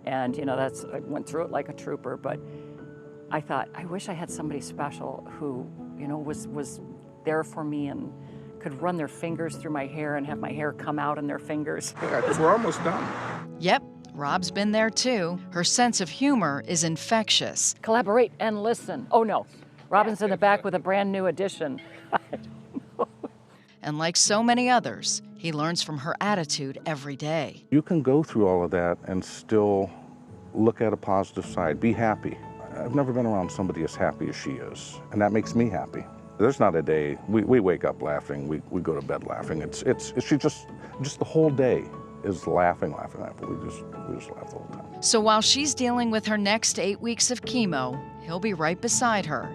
[SPEAKER 13] and I went through it like a trooper, but I thought, I wish I had somebody special who, was there for me and could run their fingers through my hair and have my hair come out in their fingers.
[SPEAKER 14] I think we're almost done.
[SPEAKER 12] Yep, Rob's been there too. Her sense of humor is infectious.
[SPEAKER 13] Collaborate and listen. Oh no, Robin's in the back with a brand new addition.
[SPEAKER 12] And like so many others, he learns from her attitude every day.
[SPEAKER 14] You can go through all of that and still look at a positive side, be happy. I've never been around somebody as happy as she is, and that makes me happy. There's not a day, we wake up laughing, we go to bed laughing. She just the whole day is laughing. We just laugh the whole time.
[SPEAKER 12] So while she's dealing with her next 8 weeks of chemo, he'll be right beside her,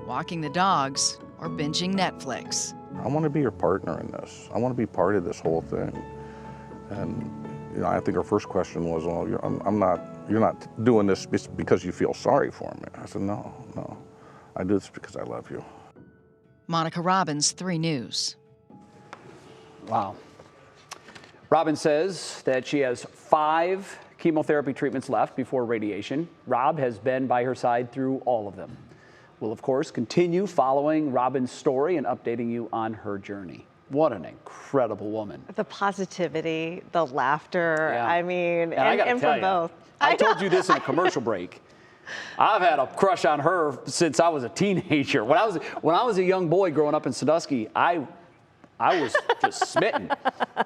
[SPEAKER 12] walking the dogs or binging Netflix.
[SPEAKER 14] I want to be your partner in this. I want to be part of this whole thing. And I think her first question was, well, you're not doing this because you feel sorry for me. I said, no. I do this because I love you.
[SPEAKER 12] Monica Robbins, 3 News.
[SPEAKER 1] Wow. Robin says that she has 5 chemotherapy treatments left before radiation. Rob has been by her side through all of them. We'll, of course, continue following Robin's story and updating you on her journey. What an incredible woman.
[SPEAKER 2] The positivity, the laughter,
[SPEAKER 1] Yeah.
[SPEAKER 2] I mean,
[SPEAKER 1] and
[SPEAKER 2] for both.
[SPEAKER 1] I told you this in a commercial break. I've had a crush on her since I was a teenager. When I was a young boy growing up in Sandusky, I was just smitten.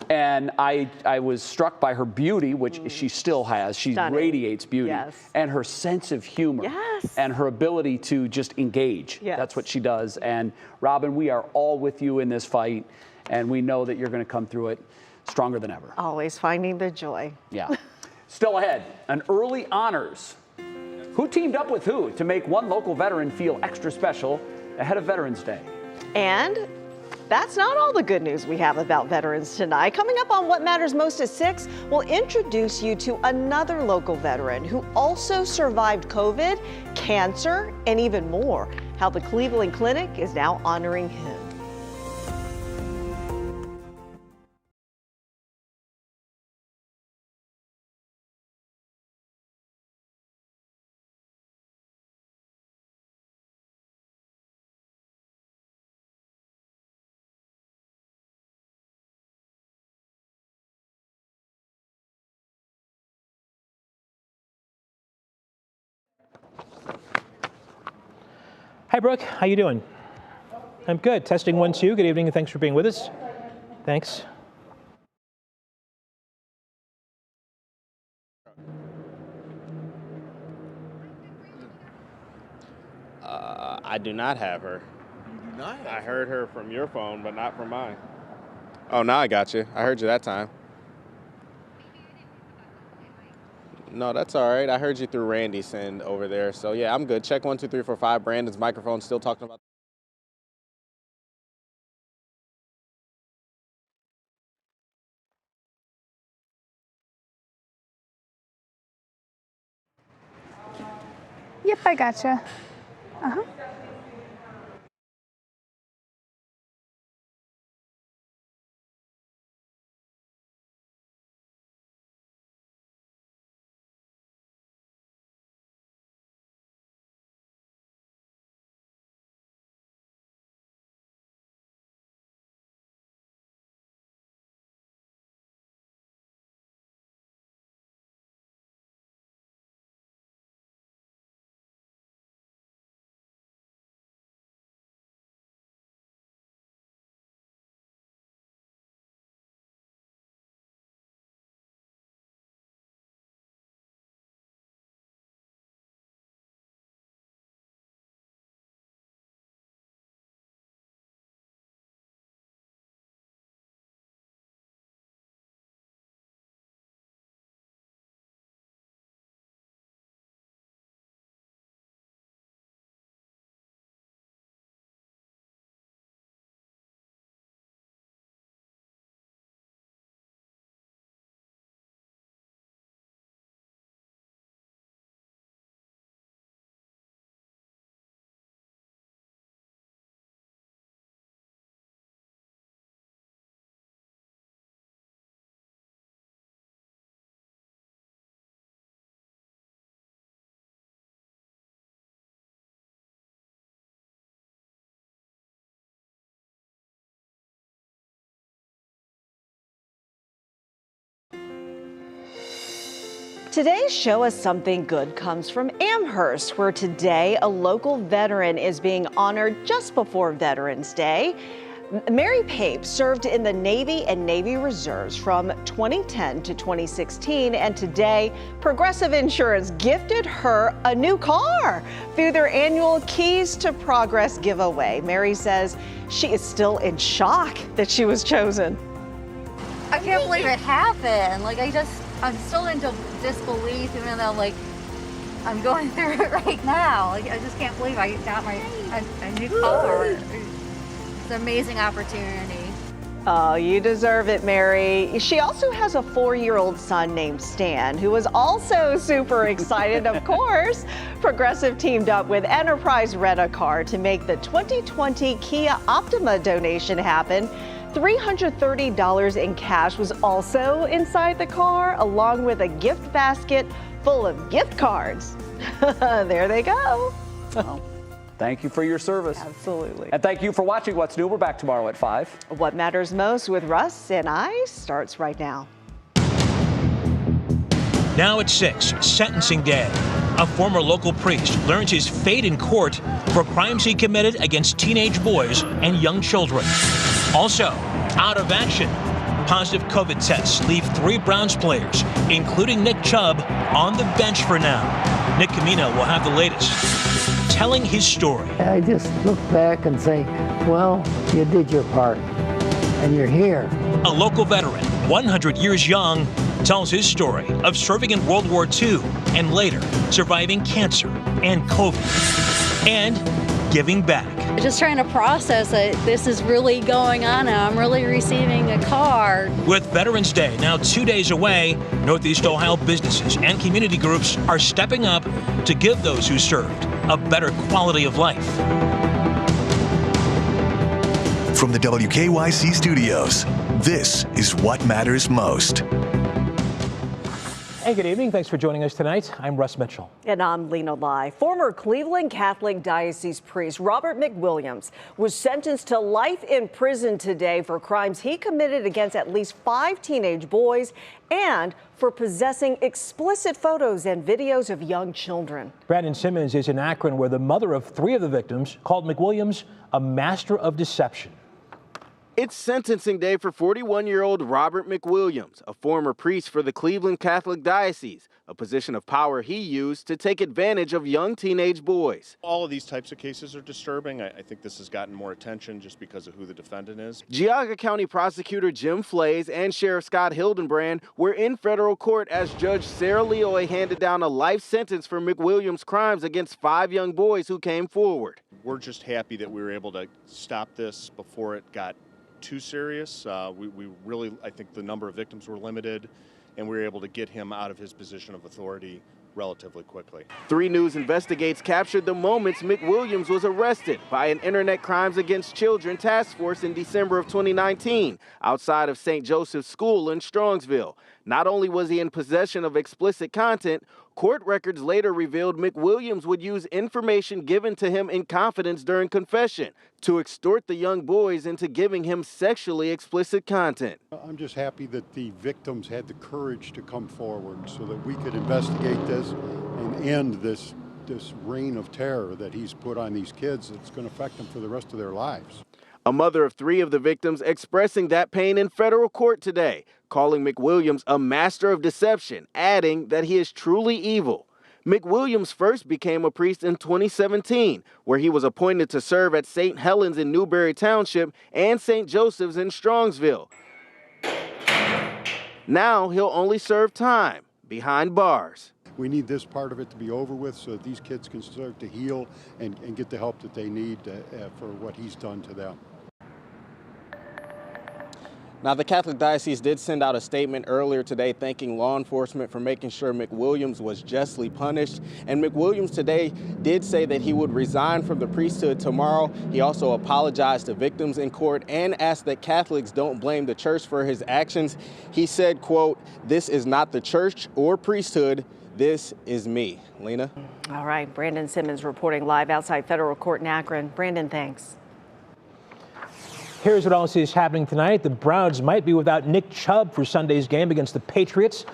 [SPEAKER 1] And I was struck by her beauty, which she still has. She
[SPEAKER 2] Stunning.
[SPEAKER 1] radiates beauty.
[SPEAKER 2] Yes.
[SPEAKER 1] And her sense of humor.
[SPEAKER 2] Yes.
[SPEAKER 1] And her ability to just engage.
[SPEAKER 2] Yes.
[SPEAKER 1] That's what she does. And Robin, we are all with you in this fight. And we know that you're going to come through it stronger than ever.
[SPEAKER 2] Always finding the joy.
[SPEAKER 1] Yeah. Still ahead, an early honors. Who teamed up with who to make one local veteran feel extra special ahead of Veterans Day?
[SPEAKER 2] And that's not all the good news we have about veterans tonight. Coming up on What Matters Most at 6, we'll introduce you to another local veteran who also survived COVID, cancer, and even more. How the Cleveland Clinic is now honoring him.
[SPEAKER 15] Hi, Brooke. How you doing? I'm good. Testing 1, 2. Good evening, and thanks for being with us. Thanks.
[SPEAKER 3] I do not have her.
[SPEAKER 16] You do not have
[SPEAKER 3] I heard her from your phone, but not from mine. Oh, now I got you. I heard you that time. No, that's all right. I heard you through Randy's send over there. So, yeah, I'm good. Check 1, 2, 3, 4, 5. Brandon's microphone still talking about.
[SPEAKER 17] Yep, I gotcha. Uh-huh.
[SPEAKER 2] Today's Show Us Something Good comes from Amherst, where today a local veteran is being honored just before Veterans Day. Mary Pape served in the Navy and Navy Reserves from 2010 to 2016, and today Progressive Insurance gifted her a new car through their annual Keys to Progress giveaway. Mary says she is still in shock that she was chosen.
[SPEAKER 16] I can't believe it happened. I'm still in disbelief, even though I'm going through it right now. I just can't believe I got a new car. It's an amazing opportunity.
[SPEAKER 2] Oh, you deserve it, Mary. She also has a 4-year-old son named Stan, who is also super excited, of course. Progressive teamed up with Enterprise Rent-A-Car to make the 2020 Kia Optima donation happen. $330 in cash was also inside the car, along with a gift basket full of gift cards. There they go.
[SPEAKER 1] Well, thank you for your service.
[SPEAKER 2] Absolutely.
[SPEAKER 1] And thank you for watching What's New. We're back tomorrow at 5.
[SPEAKER 2] What Matters Most with Russ and I starts right now.
[SPEAKER 18] Now at 6, Sentencing Day. A former local priest learns his fate in court for crimes he committed against teenage boys and young children. Also, out of action. Positive COVID tests leave 3 Browns players, including Nick Chubb, on the bench for now. Nick Camino will have the latest, telling his story.
[SPEAKER 19] I just look back and say, well, you did your part, and you're here.
[SPEAKER 18] A local veteran, 100 years young, tells his story of serving in World War II and later surviving cancer and COVID and giving back.
[SPEAKER 16] Just trying to process that this is really going on now. I'm really receiving a car.
[SPEAKER 18] With Veterans Day now 2 days away, Northeast Ohio businesses and community groups are stepping up to give those who served a better quality of life.
[SPEAKER 9] From the WKYC studios, this is What Matters Most.
[SPEAKER 15] Hey, good evening. Thanks for joining us tonight. I'm Russ Mitchell.
[SPEAKER 2] And I'm Lena Lai. Former Cleveland Catholic Diocese priest Robert McWilliams was sentenced to life in prison today for crimes he committed against at least 5 teenage boys and for possessing explicit photos and videos of young children.
[SPEAKER 15] Brandon Simmons is in Akron, where the mother of 3 of the victims called McWilliams a master of deception.
[SPEAKER 3] It's sentencing day for 41-year-old Robert McWilliams, a former priest for the Cleveland Catholic Diocese, a position of power he used to take advantage of young teenage boys.
[SPEAKER 4] All of these types of cases are disturbing. I think this has gotten more attention just because of who the defendant is.
[SPEAKER 3] Geauga County Prosecutor Jim Flays and Sheriff Scott Hildenbrand were in federal court as Judge Sarah Leoy handed down a life sentence for McWilliams' crimes against 5 young boys who came forward.
[SPEAKER 4] We're just happy that we were able to stop this before it got too serious. We really, I think the number of victims were limited, and we were able to get him out of his position of authority relatively quickly.
[SPEAKER 3] 3 News Investigates captured the moments McWilliams was arrested by an Internet Crimes Against Children task force in December of 2019 outside of St. Joseph's School in Strongsville. Not only was he in possession of explicit content, court records later revealed McWilliams would use information given to him in confidence during confession to extort the young boys into giving him sexually explicit content.
[SPEAKER 20] I'm just happy that the victims had the courage to come forward so that we could investigate this and end this reign of terror that he's put on these kids that's going to affect them for the rest of their lives.
[SPEAKER 3] A mother of 3 of the victims expressing that pain in federal court today, calling McWilliams a master of deception, adding that he is truly evil. McWilliams first became a priest in 2017, where he was appointed to serve at St. Helens in Newberry Township and St. Joseph's in Strongsville. Now he'll only serve time behind bars.
[SPEAKER 20] We need this part of it to be over with so that these kids can start to heal and get the help that they need for what he's done to them.
[SPEAKER 3] Now, the Catholic Diocese did send out a statement earlier today thanking law enforcement for making sure McWilliams was justly punished. And McWilliams today did say that he would resign from the priesthood tomorrow. He also apologized to victims in court and asked that Catholics don't blame the church for his actions. He said, quote, "This is not the church or priesthood. This is me." Lena?
[SPEAKER 2] All right, Brandon Simmons reporting live outside federal court in Akron. Brandon, thanks.
[SPEAKER 15] Here's what else is happening tonight. The Browns might be without Nick Chubb for Sunday's game against the Patriots.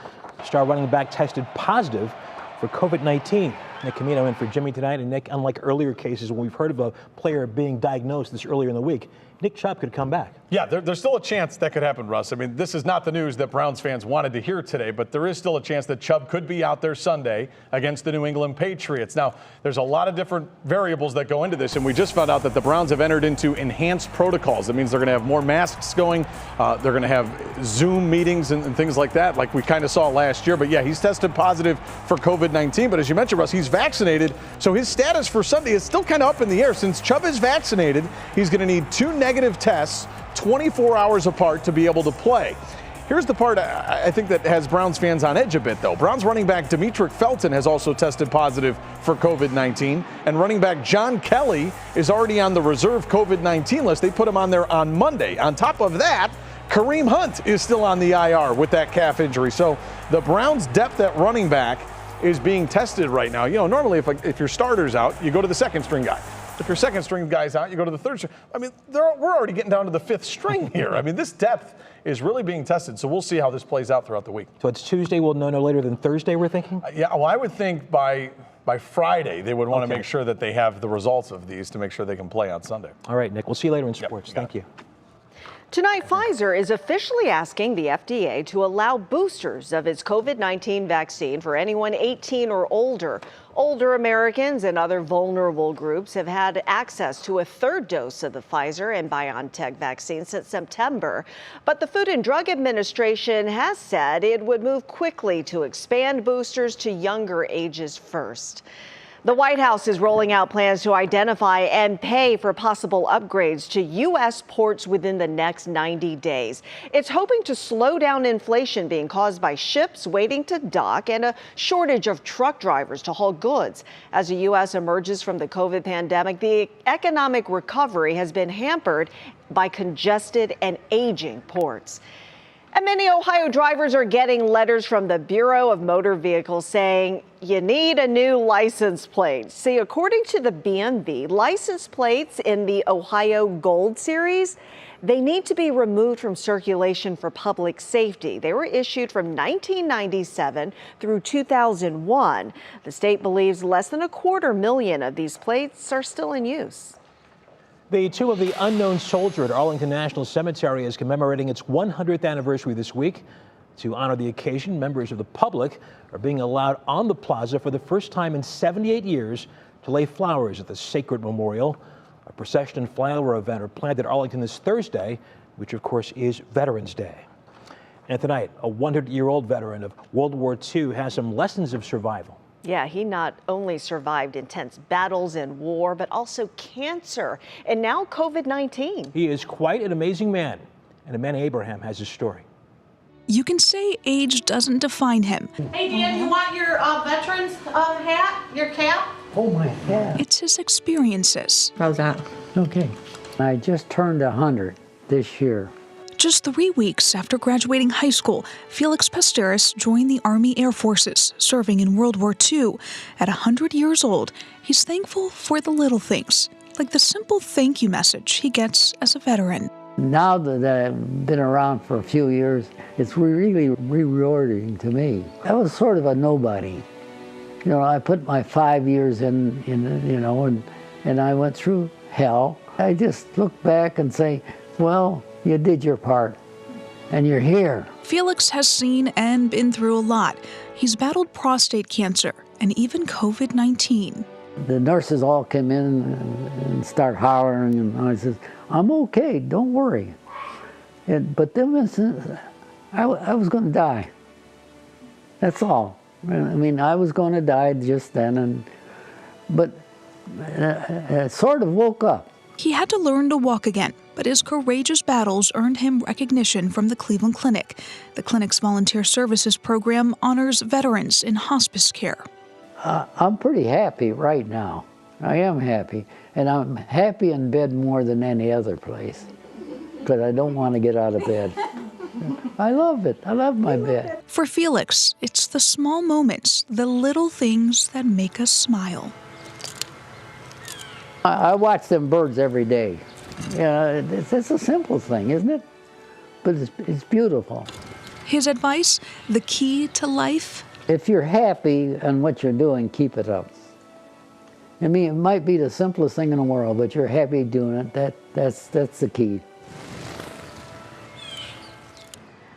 [SPEAKER 15] Star running back tested positive for COVID-19. Nick Camino in for Jimmy tonight. And Nick, unlike earlier cases when we've heard of a player being diagnosed this earlier in the week, Nick Chubb could come back.
[SPEAKER 5] Yeah, there's still a chance that could happen, Russ. I mean, this is not the news that Browns fans wanted to hear today, but there is still a chance that Chubb could be out there Sunday against the New England Patriots. Now, there's a lot of different variables that go into this, and we just found out that the Browns have entered into enhanced protocols. That means they're going to have more masks going. They're going to have Zoom meetings and things like that, like we kind of saw last year. But yeah, he's tested positive for COVID-19. But as you mentioned, Russ, he's vaccinated, so his status for Sunday is still kind of up in the air. Since Chubb is vaccinated, he's going to need 2 negative tests 24 hours apart to be able to play. Here's the part I think that has Browns fans on edge a bit, though. Browns running back Demetric Felton has also tested positive for COVID-19, and running back John Kelly is already on the reserve COVID-19 list. They put him on there on Monday. On top of that, Kareem Hunt is still on the IR with that calf injury. So the Browns' depth at running back is being tested right now. You know, normally if your starter's out, you go to the second string guy. If your second string guy's out, you go to the third string. I mean, we're already getting down to the 5th string here. I mean, this depth is really being tested, so we'll see how this plays out throughout the week.
[SPEAKER 15] So it's Tuesday, we'll know no later than Thursday, we're thinking?
[SPEAKER 5] Yeah, well, I would think by Friday they would want to make sure that they have the results of these to make sure they can play on Sunday.
[SPEAKER 15] All right, Nick, we'll see you later in sports. Thank you.
[SPEAKER 2] Tonight, Pfizer is officially asking the FDA to allow boosters of its COVID-19 vaccine for anyone 18 or older. Older Americans and other vulnerable groups have had access to a 3rd dose of the Pfizer and BioNTech vaccine since September. But the Food and Drug Administration has said it would move quickly to expand boosters to younger ages first. The White House is rolling out plans to identify and pay for possible upgrades to U.S. ports within the next 90 days. It's hoping to slow down inflation being caused by ships waiting to dock and a shortage of truck drivers to haul goods. As the U.S. emerges from the COVID pandemic, the economic recovery has been hampered by congested and aging ports. And many Ohio drivers are getting letters from the Bureau of Motor Vehicles saying you need a new license plate. See, according to the BMV, license plates in the Ohio Gold Series, they need to be removed from circulation for public safety. They were issued from 1997 through 2001. The state believes less than 250,000 of these plates are still in use.
[SPEAKER 15] The Tomb of the Unknown Soldier at Arlington National Cemetery is commemorating its 100th anniversary this week. To honor the occasion, members of the public are being allowed on the plaza for the first time in 78 years to lay flowers at the sacred memorial. A procession and flyover event are planned at Arlington this Thursday, which of course is Veterans Day. And tonight, a 100-year-old veteran of World War II has some lessons of survival.
[SPEAKER 2] Yeah, he not only survived intense battles in war, but also cancer and now COVID-19.
[SPEAKER 15] He is quite an amazing man, and Amanda Abraham has his story.
[SPEAKER 21] You can say age doesn't define him.
[SPEAKER 22] Hey, Dan, you want your veteran's hat, your cap?
[SPEAKER 19] Oh, my God.
[SPEAKER 21] It's his experiences.
[SPEAKER 19] How's that? Okay. I just turned 100 this year.
[SPEAKER 21] Just 3 weeks after graduating high school, Felix Pasteris joined the Army Air Forces, serving in World War II. At 100 years old, he's thankful for the little things, like the simple thank you message he gets as a veteran.
[SPEAKER 19] Now that I've been around for a few years, it's really rewarding to me. I was sort of a nobody. You know, I put my 5 years in you know, and I went through hell. I just look back and say, well, you did your part, and you're here.
[SPEAKER 21] Felix has seen and been through a lot. He's battled prostate cancer and even COVID-19.
[SPEAKER 19] The nurses all came in and start hollering, and I said, I'm okay, don't worry. But then I was going to die. That's all. I mean, I was going to die just then, but I sort of woke up.
[SPEAKER 21] He had to learn to walk again, but his courageous battles earned him recognition from the Cleveland Clinic. The clinic's volunteer services program honors veterans in hospice care.
[SPEAKER 19] I'm pretty happy right now. I am happy, and I'm happy in bed more than any other place, because I don't want to get out of bed. I love it. I love my bed.
[SPEAKER 21] For Felix, it's the small moments, the little things that make us smile.
[SPEAKER 19] I watch them birds every day. You know, it's a simple thing, isn't it? But it's beautiful.
[SPEAKER 21] His advice, the key to life?
[SPEAKER 19] If you're happy on what you're doing, keep it up. I mean, it might be the simplest thing in the world, but you're happy doing it. That's the key.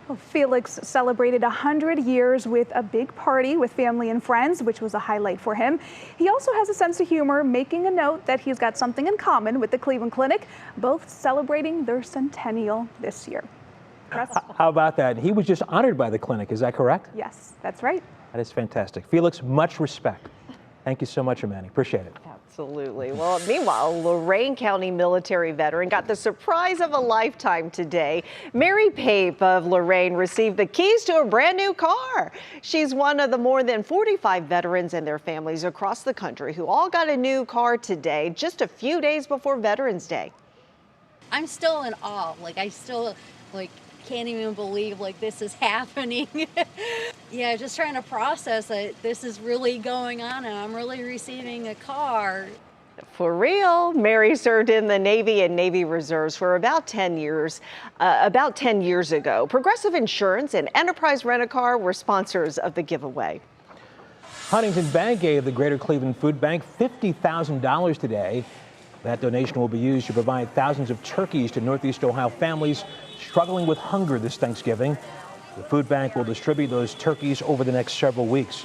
[SPEAKER 17] Well, Felix celebrated 100 years with a big party with family and friends, which was a highlight for him. He also has a sense of humor, making a note that he's got something in common with the Cleveland Clinic, both celebrating their centennial this year.
[SPEAKER 15] How about that? He was just honored by the clinic, is that correct?
[SPEAKER 17] Yes, that's right.
[SPEAKER 15] That is fantastic. Felix, much respect. Thank you so much, Amani. Appreciate it.
[SPEAKER 2] Absolutely. Well, meanwhile, Lorain County military veteran got the surprise of a lifetime today. Mary Pape of Lorain received the keys to a brand new car. She's one of the more than 45 veterans and their families across the country who all got a new car today, just a few days before Veterans Day.
[SPEAKER 6] I'm still in awe. I still, can't even believe this is happening. Yeah, just trying to process that this is really going on and I'm really receiving a car.
[SPEAKER 2] For real, Mary served in the Navy and Navy Reserves for about 10 years. About 10 years ago, Progressive Insurance and Enterprise Rent-A-Car were sponsors of the giveaway.
[SPEAKER 15] Huntington Bank gave the Greater Cleveland Food Bank $50,000 today. That donation will be used to provide thousands of turkeys to Northeast Ohio families struggling with hunger this Thanksgiving. The food bank will distribute those turkeys over the next several weeks.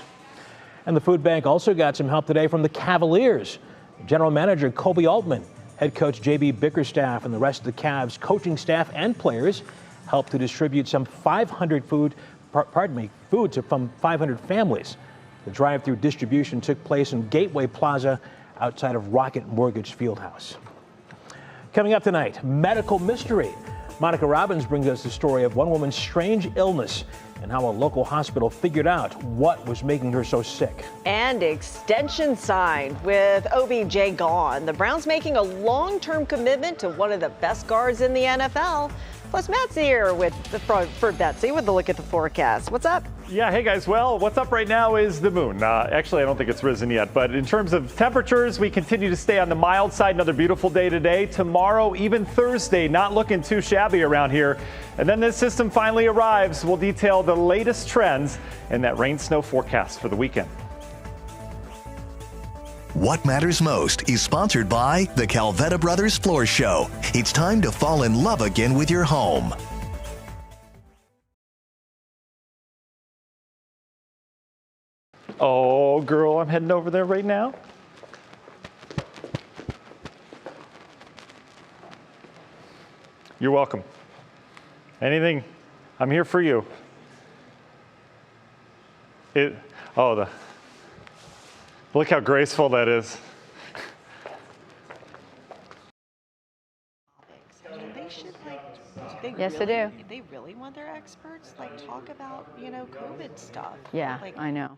[SPEAKER 15] And the food bank also got some help today from the Cavaliers. General Manager Kobe Altman, head coach J.B. Bickerstaff, and the rest of the Cavs coaching staff and players helped to distribute some 500 foods from 500 families. The drive-through distribution took place in Gateway Plaza outside of Rocket Mortgage Fieldhouse. Coming up tonight, medical mystery. Monica Robbins brings us the story of one woman's strange illness and how a local hospital figured out what was making her so sick.
[SPEAKER 2] And extension signed with OBJ gone. The Browns making a long-term commitment to one of the best guards in the NFL. Plus, Matt's here for Betsy with a look at the forecast. What's up?
[SPEAKER 7] Yeah, hey guys. Well, what's up right now is the moon. Actually, I don't think it's risen yet, but in terms of temperatures, we continue to stay on the mild side. Another beautiful day today. Tomorrow, even Thursday, not looking too shabby around here. And then this system finally arrives. We'll detail the latest trends in that rain snow forecast for the weekend.
[SPEAKER 9] What Matters Most is sponsored by the Calvetta Brothers Floor Show. It's time to fall in love again with your home.
[SPEAKER 7] Oh, girl, I'm heading over there right now. You're welcome. Anything, I'm here for you. Look how graceful that is.
[SPEAKER 11] Yes, they do.
[SPEAKER 2] They really want their experts talk about COVID stuff.
[SPEAKER 11] Yeah, I know.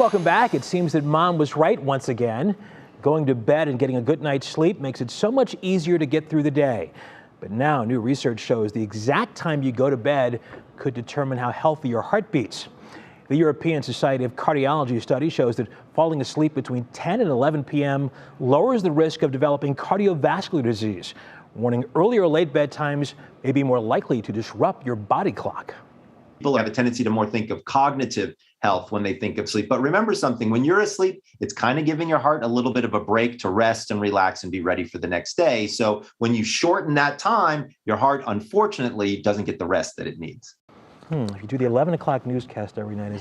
[SPEAKER 15] Welcome back. It seems that Mom was right once again. Going to bed and getting a good night's sleep makes it so much easier to get through the day. But now new research shows the exact time you go to bed could determine how healthy your heart beats. The European Society of Cardiology study shows that falling asleep between 10 and 11 p.m. lowers the risk of developing cardiovascular disease, warning early or late bedtimes may be more likely to disrupt your body clock.
[SPEAKER 8] People have a tendency to more think of cognitive health when they think of sleep. But remember something, when you're asleep, it's kind of giving your heart a little bit of a break to rest and relax and be ready for the next day. So when you shorten that time, your heart, unfortunately, doesn't get the rest that it needs.
[SPEAKER 15] If you do the 11 o'clock newscast every night,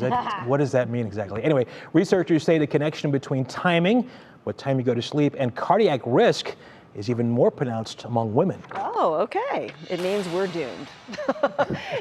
[SPEAKER 15] what does that mean exactly? Anyway, researchers say the connection between timing, what time you go to sleep, and cardiac risk is even more pronounced among women.
[SPEAKER 2] Oh, okay. It means we're doomed.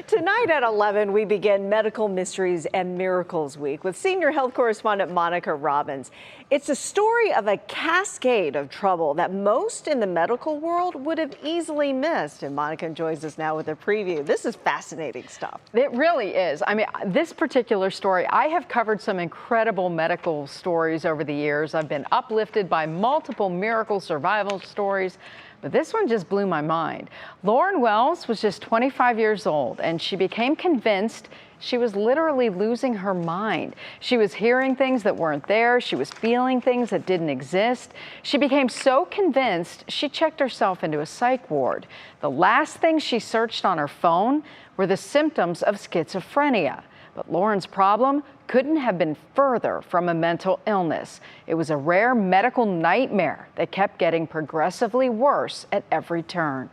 [SPEAKER 2] Tonight at 11, we begin Medical Mysteries and Miracles Week with senior health correspondent Monica Robbins. It's a story of a cascade of trouble that most in the medical world would have easily missed. And Monica joins us now with a preview. This is fascinating stuff.
[SPEAKER 10] It really is. I mean, this particular story, I have covered some incredible medical stories over the years. I've been uplifted by multiple miracle survival stories, but this one just blew my mind. Lauren Wells was just 25 years old, and she became convinced she was literally losing her mind. She was hearing things that weren't there. She was feeling things that didn't exist. She became so convinced, she checked herself into a psych ward. The last thing she searched on her phone were the symptoms of schizophrenia. But Lauren's problem couldn't have been further from a mental illness. It was a rare medical nightmare that kept getting progressively worse at every turn.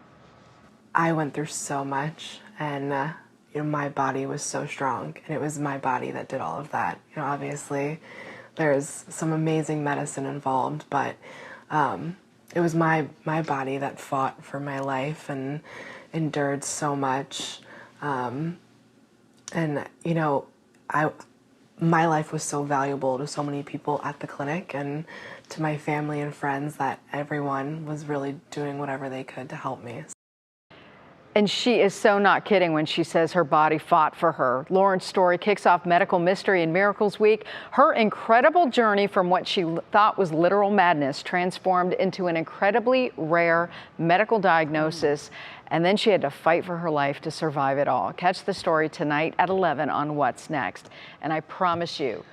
[SPEAKER 23] I went through so much, and my body was so strong, and it was my body that did all of that. Obviously, there's some amazing medicine involved, but it was my body that fought for my life and endured so much. My life was so valuable to so many people at the clinic and to my family and friends that everyone was really doing whatever they could to help me.
[SPEAKER 10] And she is so not kidding when she says her body fought for her. Lauren's story kicks off Medical Mystery and Miracles Week. Her incredible journey from what she thought was literal madness transformed into an incredibly rare medical diagnosis. And then she had to fight for her life to survive it all. Catch the story tonight at 11 on What's Next. And I promise you,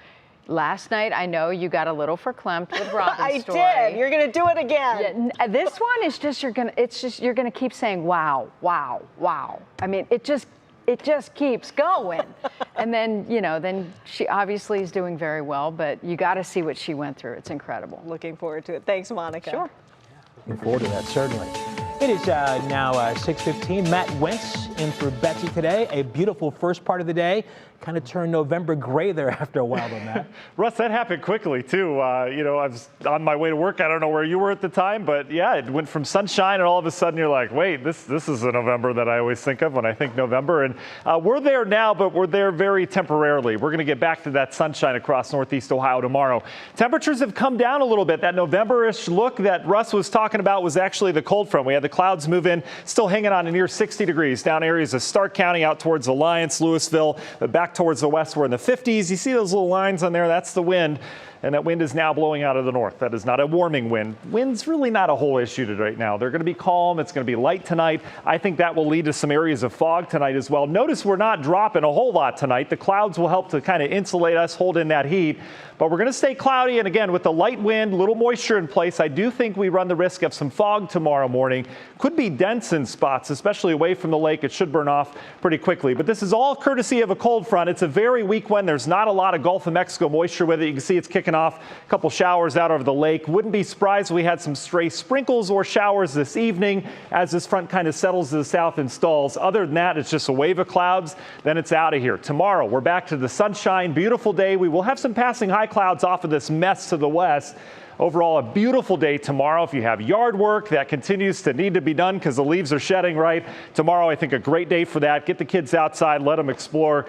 [SPEAKER 10] last night, I know you got a little verklempt with Robin's story.
[SPEAKER 2] I did. You're going to do it again.
[SPEAKER 10] Yeah, this one is just, you're going to keep saying, wow, wow, wow. I mean, it just keeps going. And then, then she obviously is doing very well, but you got to see what she went through. It's incredible.
[SPEAKER 2] Looking forward to it. Thanks, Monica.
[SPEAKER 10] Sure.
[SPEAKER 15] Looking forward to that, certainly. It is now 6:15. Matt Wentz in for Betsy today. A beautiful first part of the day. Kind of turned November gray there after a while, though, Matt.
[SPEAKER 7] Russ, that happened quickly, too. I was on my way to work. I don't know where you were at the time, but yeah, it went from sunshine, and all of a sudden you're like, wait, this is a November that I always think of when I think November. And we're there now, but we're there very temporarily. We're going to get back to that sunshine across Northeast Ohio tomorrow. Temperatures have come down a little bit. That November-ish look that Russ was talking about was actually the cold front. We had the clouds move in, still hanging on to near 60 degrees down areas of Stark County out towards Alliance, Louisville, but back towards the west, we're in the 50s. You see those little lines on there? That's the wind. And that wind is now blowing out of the north. That is not a warming wind. Wind's really not a whole issue right now. They're going to be calm. It's going to be light tonight. I think that will lead to some areas of fog tonight as well. Notice we're not dropping a whole lot tonight. The clouds will help to kind of insulate us, hold in that heat. But we're going to stay cloudy. And again, with the light wind, little moisture in place, I do think we run the risk of some fog tomorrow morning. Could be dense in spots, especially away from the lake. It should burn off pretty quickly. But this is all courtesy of a cold front. It's a very weak one. There's not a lot of Gulf of Mexico moisture with it. You can see it's kicking off a couple showers out over the lake. Wouldn't be surprised if we had some stray sprinkles or showers this evening as this front kind of settles to the south and stalls. Other than that, it's just a wave of clouds. Then it's out of here. Tomorrow, we're back to the sunshine. Beautiful day. We will have some passing high clouds off of this mess to the west. Overall, a beautiful day tomorrow. If you have yard work that continues to need to be done because the leaves are shedding, right? Tomorrow, I think a great day for that. Get the kids outside, let them explore.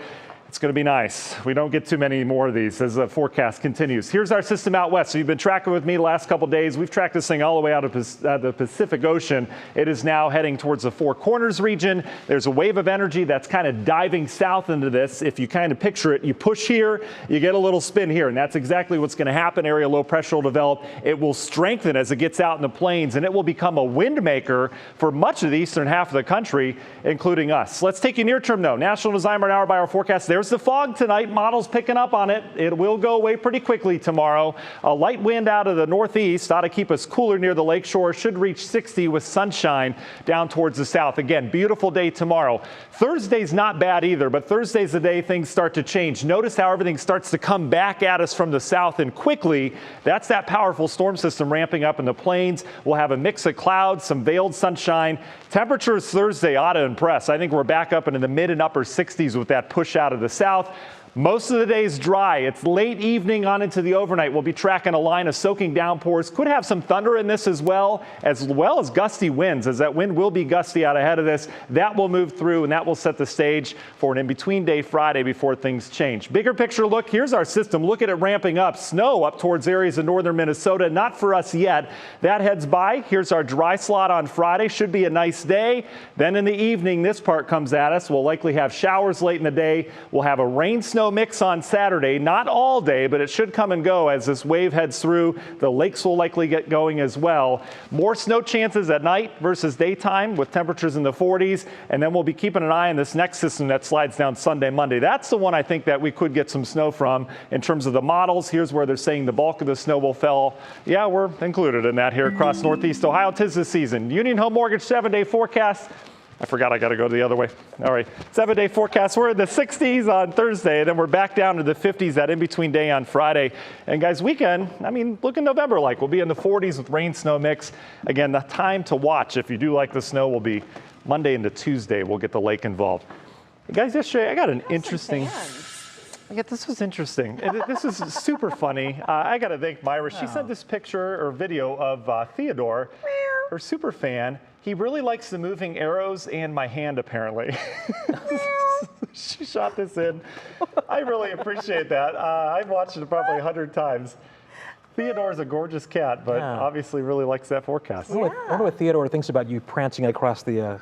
[SPEAKER 7] It's going to be nice. We don't get too many more of these as the forecast continues. Here's our system out west. So you've been tracking with me the last couple days. We've tracked this thing all the way out of the Pacific Ocean. It is now heading towards the Four Corners region. There's a wave of energy that's kind of diving south into this. If you kind of picture it, you push here, you get a little spin here, and that's exactly what's going to happen. Area low pressure will develop. It will strengthen as it gets out in the plains, and it will become a wind maker for much of the eastern half of the country, including us. Let's take you near term, though. National Design hour by our forecast. There's the fog tonight. Models picking up on it. It will go away pretty quickly tomorrow. A light wind out of the northeast ought to keep us cooler near the lakeshore. Should reach 60 with sunshine down towards the south. Again, beautiful day tomorrow. Thursday's not bad either, but Thursday's the day things start to change. Notice how everything starts to come back at us from the south and quickly. That's that powerful storm system ramping up in the plains. We'll have a mix of clouds, some veiled sunshine. Temperatures Thursday ought to impress. I think we're back up into the mid and upper 60s with that push out of the south. Most of the day's dry. It's late evening on into the overnight. We'll be tracking a line of soaking downpours. Could have some thunder in this as well as gusty winds, as that wind will be gusty out ahead of this. That will move through, and that will set the stage for an in-between day Friday before things change. Bigger picture look, here's our system. Look at it ramping up. Snow up towards areas of northern Minnesota. Not for us yet. That heads by. Here's our dry slot on Friday. Should be a nice day. Then in the evening, this part comes at us. We'll likely have showers late in the day. We'll have a rain-snow mix on Saturday, not all day, but it should come and go as this wave heads through. The lakes will likely get going as well. More snow chances at night versus daytime with temperatures in the 40s. And then we'll be keeping an eye on this next system that slides down Sunday, Monday. That's the one I think that we could get some snow from in terms of the models. Here's where they're saying the bulk of the snow will fall. Yeah, we're included in that here across Northeast Ohio. 'Tis the season. Union Home Mortgage 7-day forecast. I forgot I got to go the other way. All right, 7-day forecast. We're in the 60s on Thursday, and then we're back down to the 50s that in-between day on Friday. And guys, weekend, I mean, look in November like. We'll be in the 40s with rain-snow mix. Again, the time to watch, if you do like the snow, will be Monday into Tuesday. We'll get the lake involved. Hey guys, yesterday I got an interesting... Yeah, this was interesting. This is super funny. I got to thank Myra. She sent this picture or video of Theodore, her super fan. He really likes the moving arrows and my hand, apparently. She shot this in. I really appreciate that. I've watched it probably 100 times. Theodore's a gorgeous cat, but obviously really likes that forecast.
[SPEAKER 15] I wonder what Theodore thinks about you prancing across the...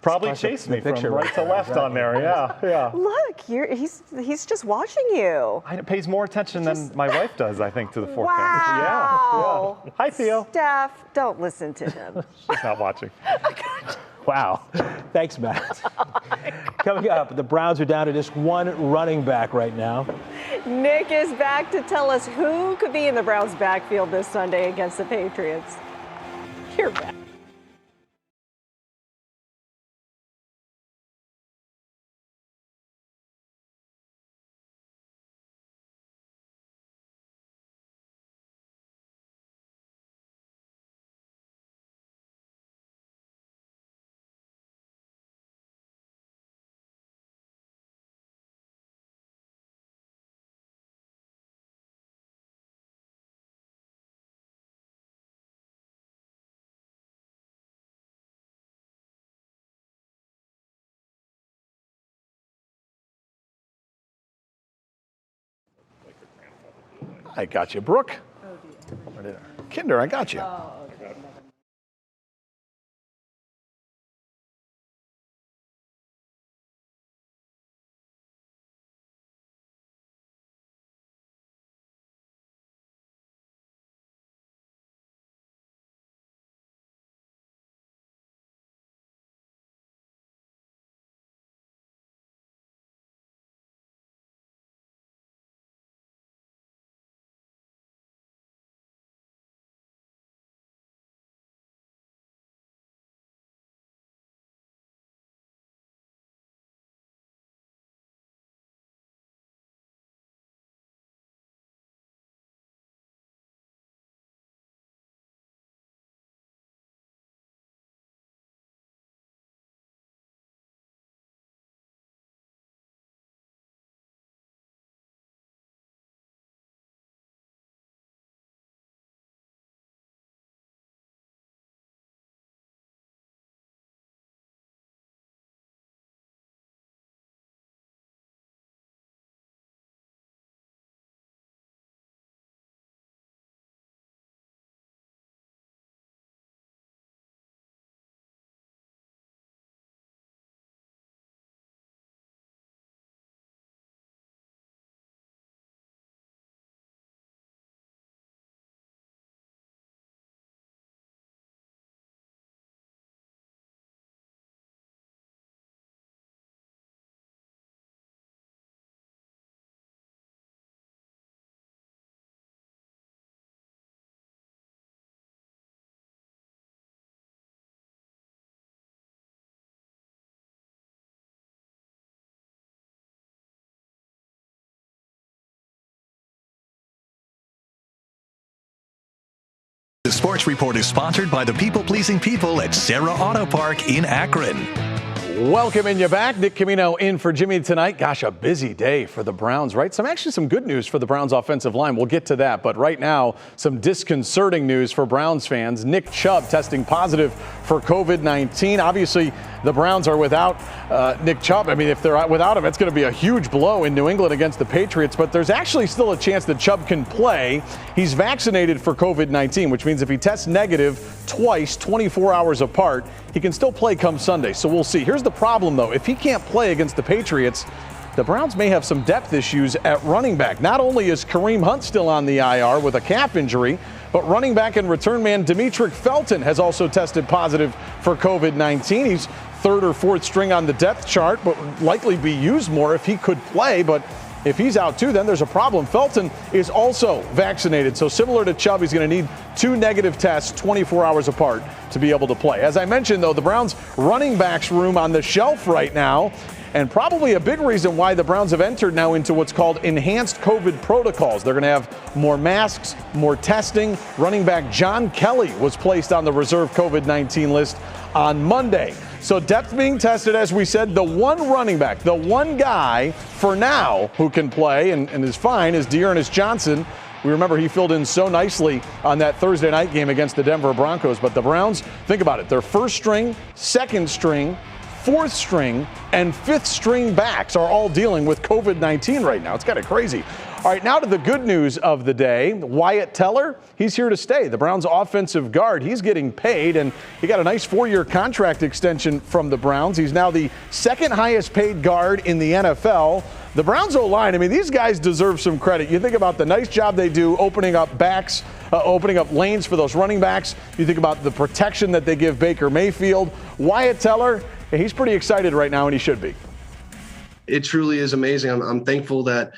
[SPEAKER 7] Probably chased me from right to left on there. Yeah.
[SPEAKER 2] Look, he's just watching you.
[SPEAKER 7] It pays more attention than my wife does, I think, to the forecast.
[SPEAKER 2] Wow.
[SPEAKER 7] Yeah. Hi, Theo.
[SPEAKER 2] Steph, don't listen to him.
[SPEAKER 7] She's not watching.
[SPEAKER 15] Wow. Thanks, Matt. Coming up, the Browns are down to just one running back right now.
[SPEAKER 2] Nick is back to tell us who could be in the Browns backfield this Sunday against the Patriots. You're back.
[SPEAKER 5] I got you, Brooke. Kinder, I got you.
[SPEAKER 9] The Sports Report is sponsored by the people-pleasing people at Sarah Auto Park in Akron.
[SPEAKER 5] Welcoming you back. Nick Camino in for Jimmy tonight. Gosh, a busy day for the Browns, right? Some good news for the Browns offensive line. We'll get to that. But right now, some disconcerting news for Browns fans. Nick Chubb testing positive for COVID-19. Obviously, the Browns are without Nick Chubb. I mean, if they're without him, it's going to be a huge blow in New England against the Patriots. But there's actually still a chance that Chubb can play. He's vaccinated for COVID-19, which means if he tests negative twice, 24 hours apart, he can still play come Sunday. So we'll see. Here's the problem, though. If he can't play against the Patriots, the Browns may have some depth issues at running back. Not only is Kareem Hunt still on the IR with a calf injury, but running back and return man Demetric Felton has also tested positive for COVID-19. He's third or fourth string on the depth chart, but would likely be used more if he could play. But if he's out too, then there's a problem. Felton is also vaccinated. So similar to Chubb, he's going to need 2 negative tests 24 hours apart to be able to play. As I mentioned, though, the Browns running backs room on the shelf right now, and probably a big reason why the Browns have entered now into what's called enhanced COVID protocols. They're going to have more masks, more testing. Running back John Kelly was placed on the reserve COVID-19 list on Monday. So depth being tested, as we said. The one running back, the one guy for now who can play and is fine is Dearness Johnson. We remember he filled in so nicely on that Thursday night game against the Denver Broncos. But the Browns, think about it, their first string, second string, fourth string, and fifth string backs are all dealing with COVID-19 right now. It's kind of crazy. All right, now to the good news of the day. Wyatt Teller, he's here to stay. The Browns offensive guard, he's getting paid, and he got a nice 4-year contract extension from the Browns. He's now the second highest paid guard in the NFL. The Browns O-line, I mean, these guys deserve some credit. You think about the nice job they do opening up backs, opening up lanes for those running backs. You think about the protection that they give Baker Mayfield. Wyatt Teller, he's pretty excited right now, and he should be.
[SPEAKER 12] It truly is amazing. I'm thankful that,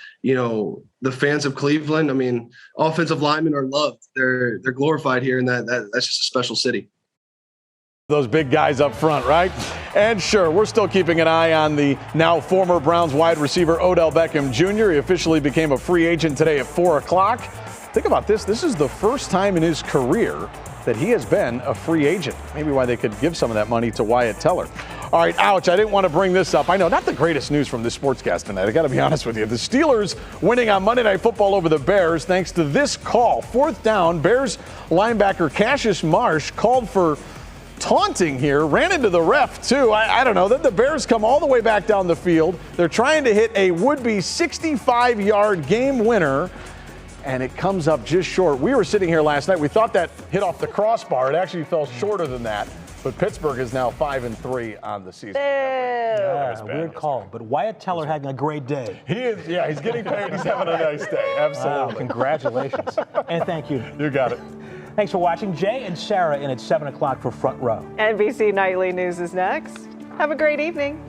[SPEAKER 12] the fans of Cleveland, I mean, offensive linemen are loved. They're glorified here, and that's just a special city.
[SPEAKER 5] Those big guys up front, right? And sure, we're still keeping an eye on the now former Browns wide receiver Odell Beckham Jr. He officially became a free agent today at 4 o'clock. Think about this. This is the first time in his career that he has been a free agent. Maybe why they could give some of that money to Wyatt Teller. All right, ouch, I didn't want to bring this up. I know, not the greatest news from this sportscast tonight. I got to be honest with you. The Steelers winning on Monday Night Football over the Bears thanks to this call. 4th down, Bears linebacker Cassius Marsh called for taunting here, ran into the ref too. I don't know. Then the Bears come all the way back down the field. They're trying to hit a would-be 65-yard game winner, and it comes up just short. We were sitting here last night. We thought that hit off the crossbar. It actually fell shorter than that. But Pittsburgh is now 5-3 on the season.
[SPEAKER 15] Yeah, weird call. But Wyatt Teller having a great day.
[SPEAKER 5] He is, yeah, he's getting paid. He's having a nice day. Absolutely.
[SPEAKER 15] Wow, congratulations. And thank you.
[SPEAKER 5] You got it.
[SPEAKER 15] Thanks for watching. Jay and Sarah in at 7 o'clock for Front Row.
[SPEAKER 2] NBC Nightly News is next. Have a great evening.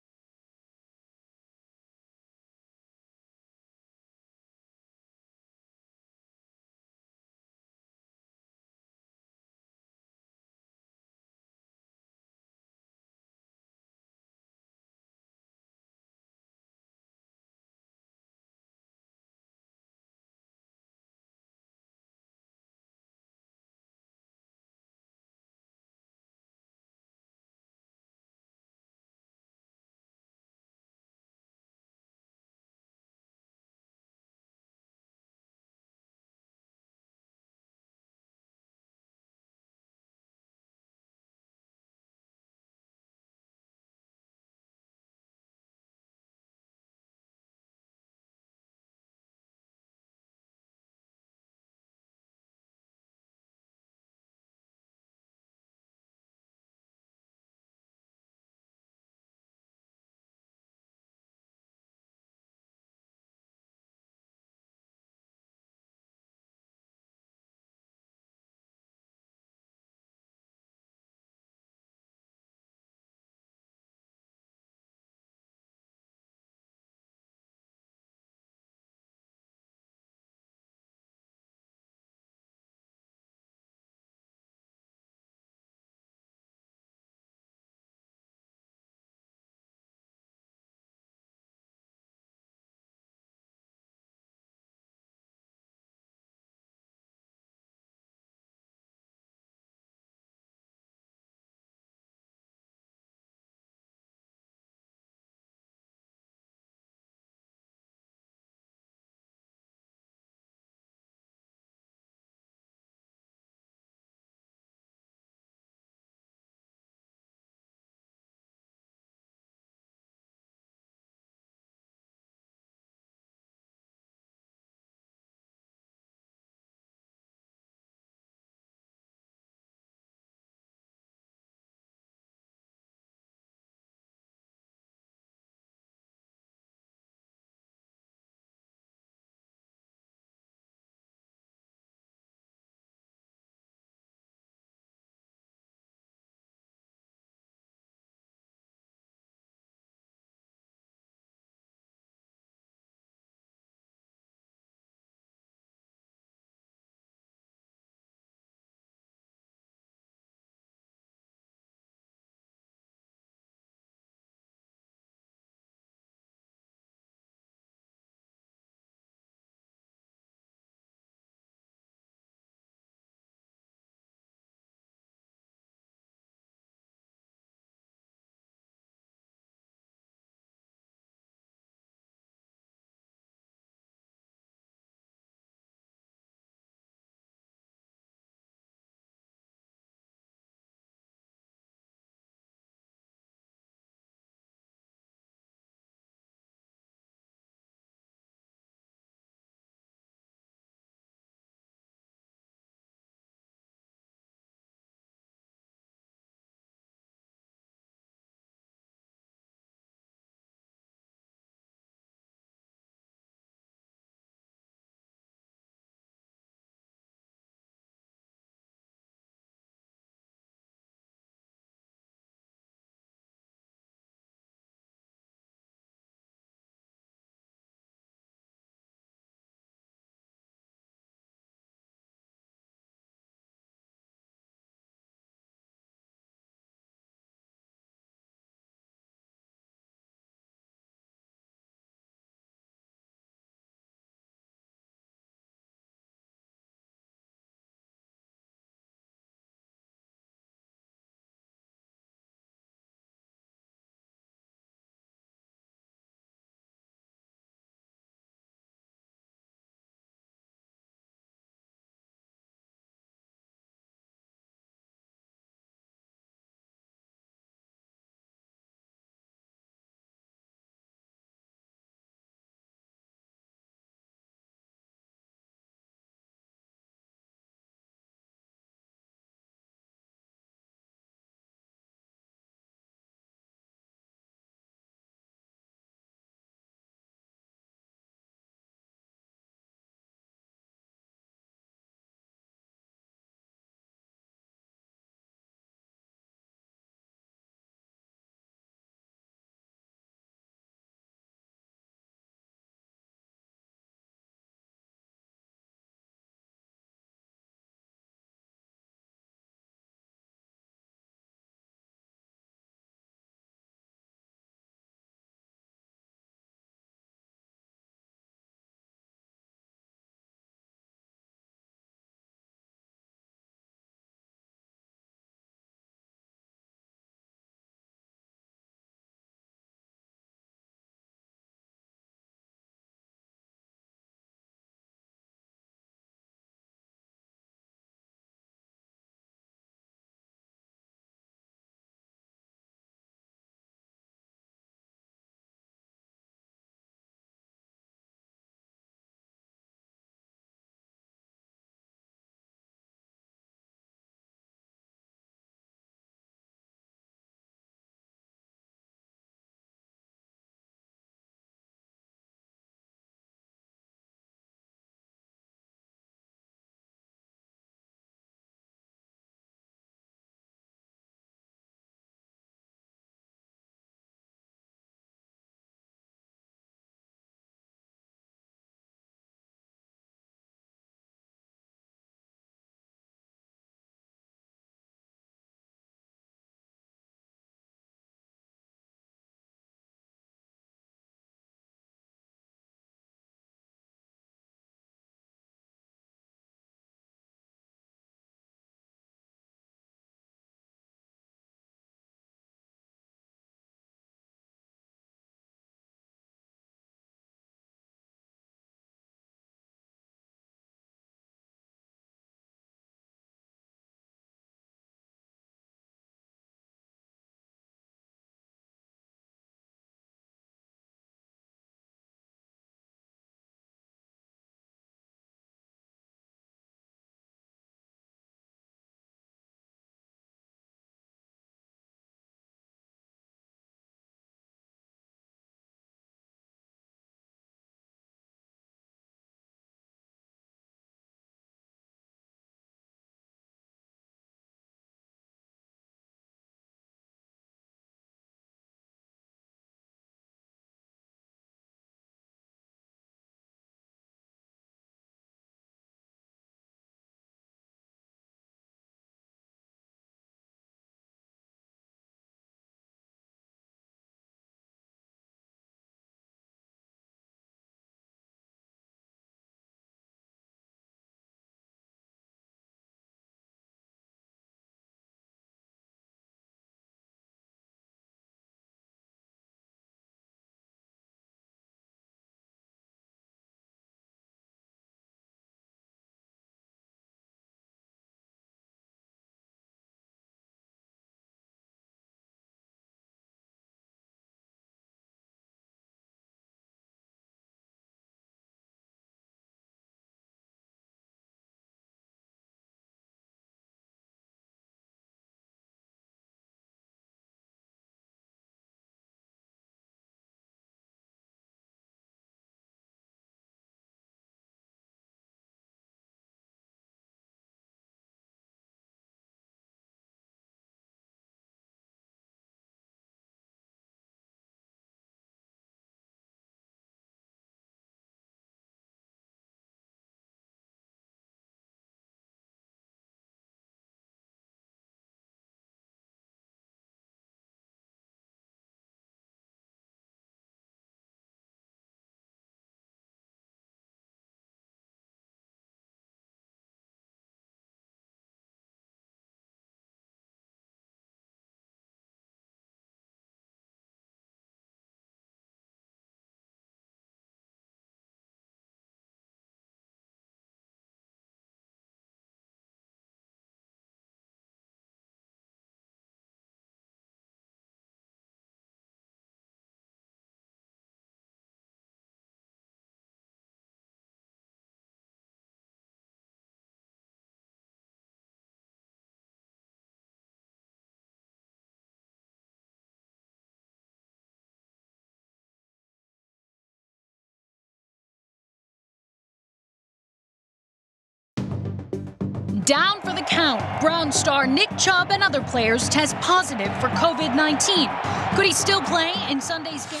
[SPEAKER 1] Down for the count, Browns star Nick Chubb and other players test positive for COVID-19. Could he still play in Sunday's game?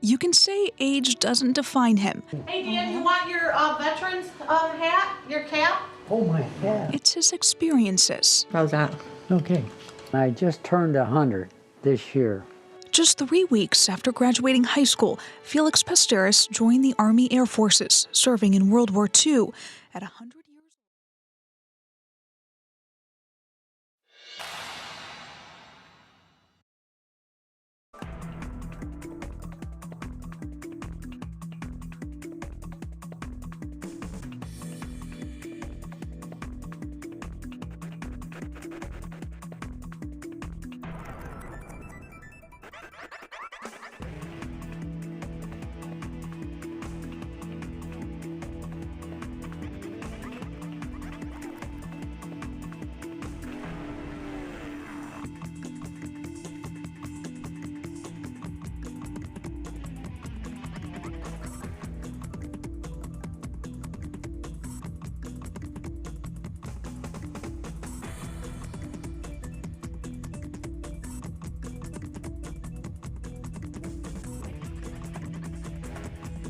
[SPEAKER 21] You can say age doesn't define him.
[SPEAKER 22] Hey, Dan, you want your veterans hat, your cap?
[SPEAKER 19] Oh my God.
[SPEAKER 21] It's his experiences.
[SPEAKER 19] How's that? Okay. I just turned 100 this year.
[SPEAKER 21] Just 3 weeks after graduating high school, Felix Pasteris joined the Army Air Forces, serving in World War II at 100.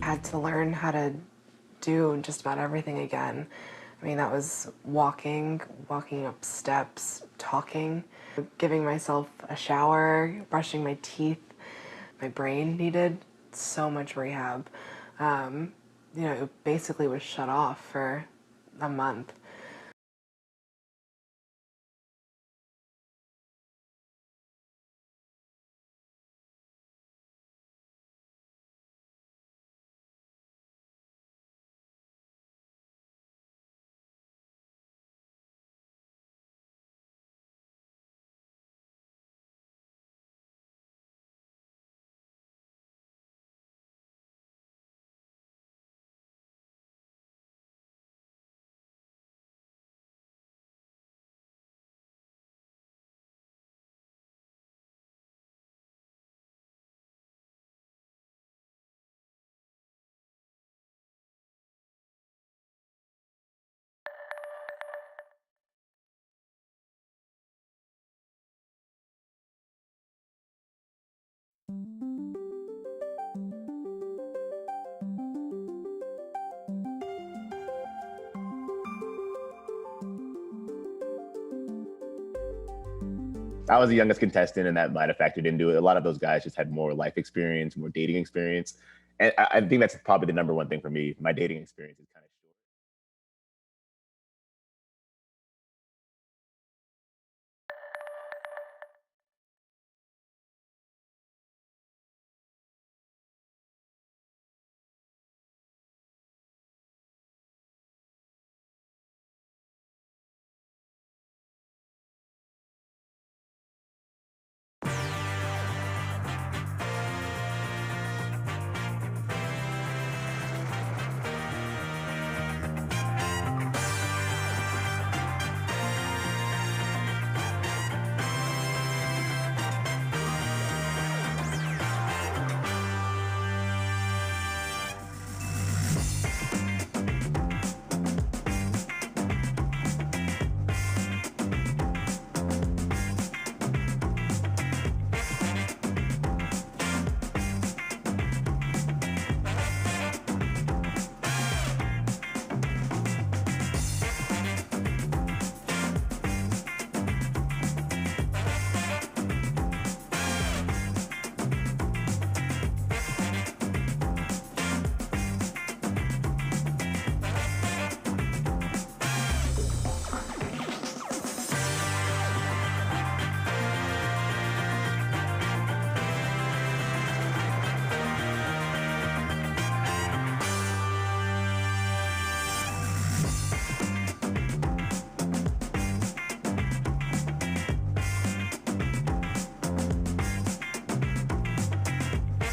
[SPEAKER 23] Had to learn how to do just about everything again. I mean, that was walking up steps, talking, giving myself a shower, brushing my teeth. My brain needed so much rehab. It basically was shut off for a month.
[SPEAKER 13] I was the youngest contestant, and that might have factored into it. A lot of those guys just had more life experience, more dating experience. And I think that's probably the number one thing for me. My dating experience is kind of short.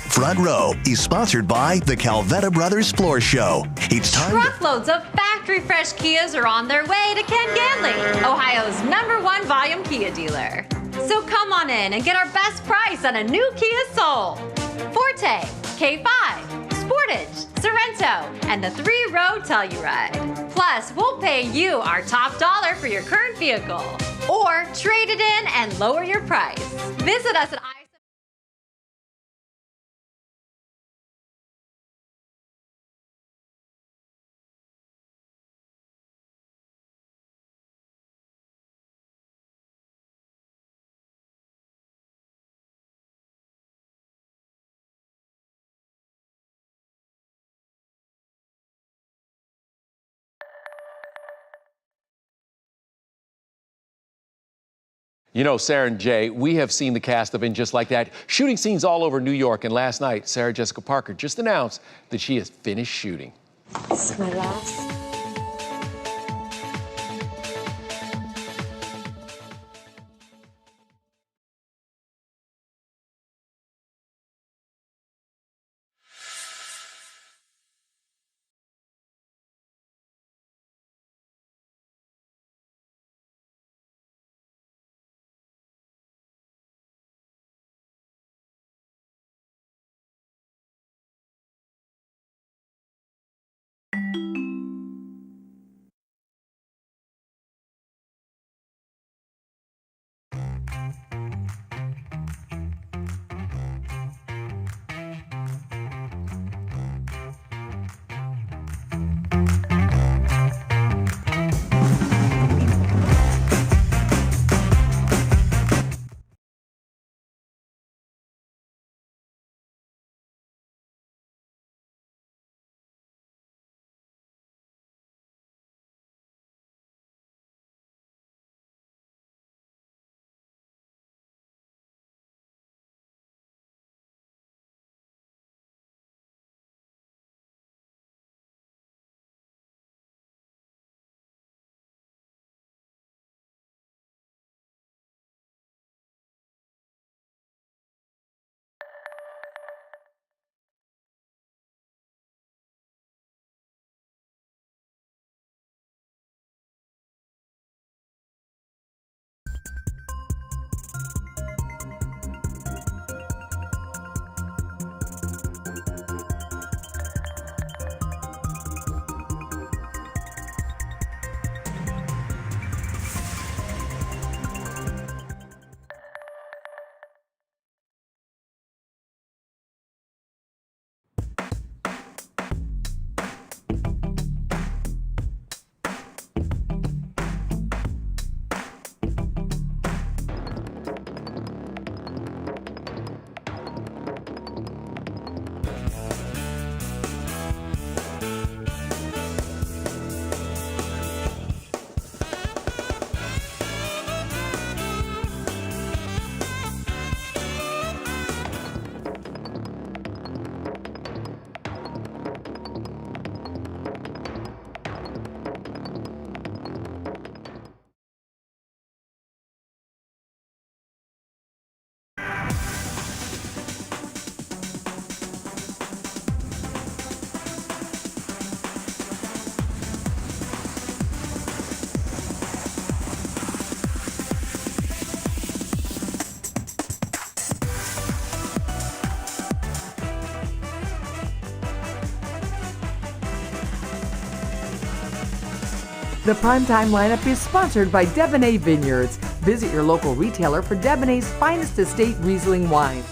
[SPEAKER 9] Front Row is sponsored by the Calvetta Brothers Floor Show. It's time.
[SPEAKER 14] Truckloads of factory fresh Kias are on their way to Ken Ganley, Ohio's #1 volume Kia dealer. So come on in and get our best price on a new Kia Soul, Forte, K5, Sportage, Sorrento, and the 3-row Telluride. Plus, we'll pay you our top dollar for your current vehicle, or trade it in and lower your price. Visit us at
[SPEAKER 16] You know, Sarah and Jay, we have seen the cast of In Just Like That shooting scenes all over New York. And last night, Sarah Jessica Parker just announced that she has finished shooting.
[SPEAKER 24] This is my last.
[SPEAKER 3] The Primetime lineup is sponsored by Debonais Vineyards. Visit your local retailer for Debonais' finest estate Riesling wine.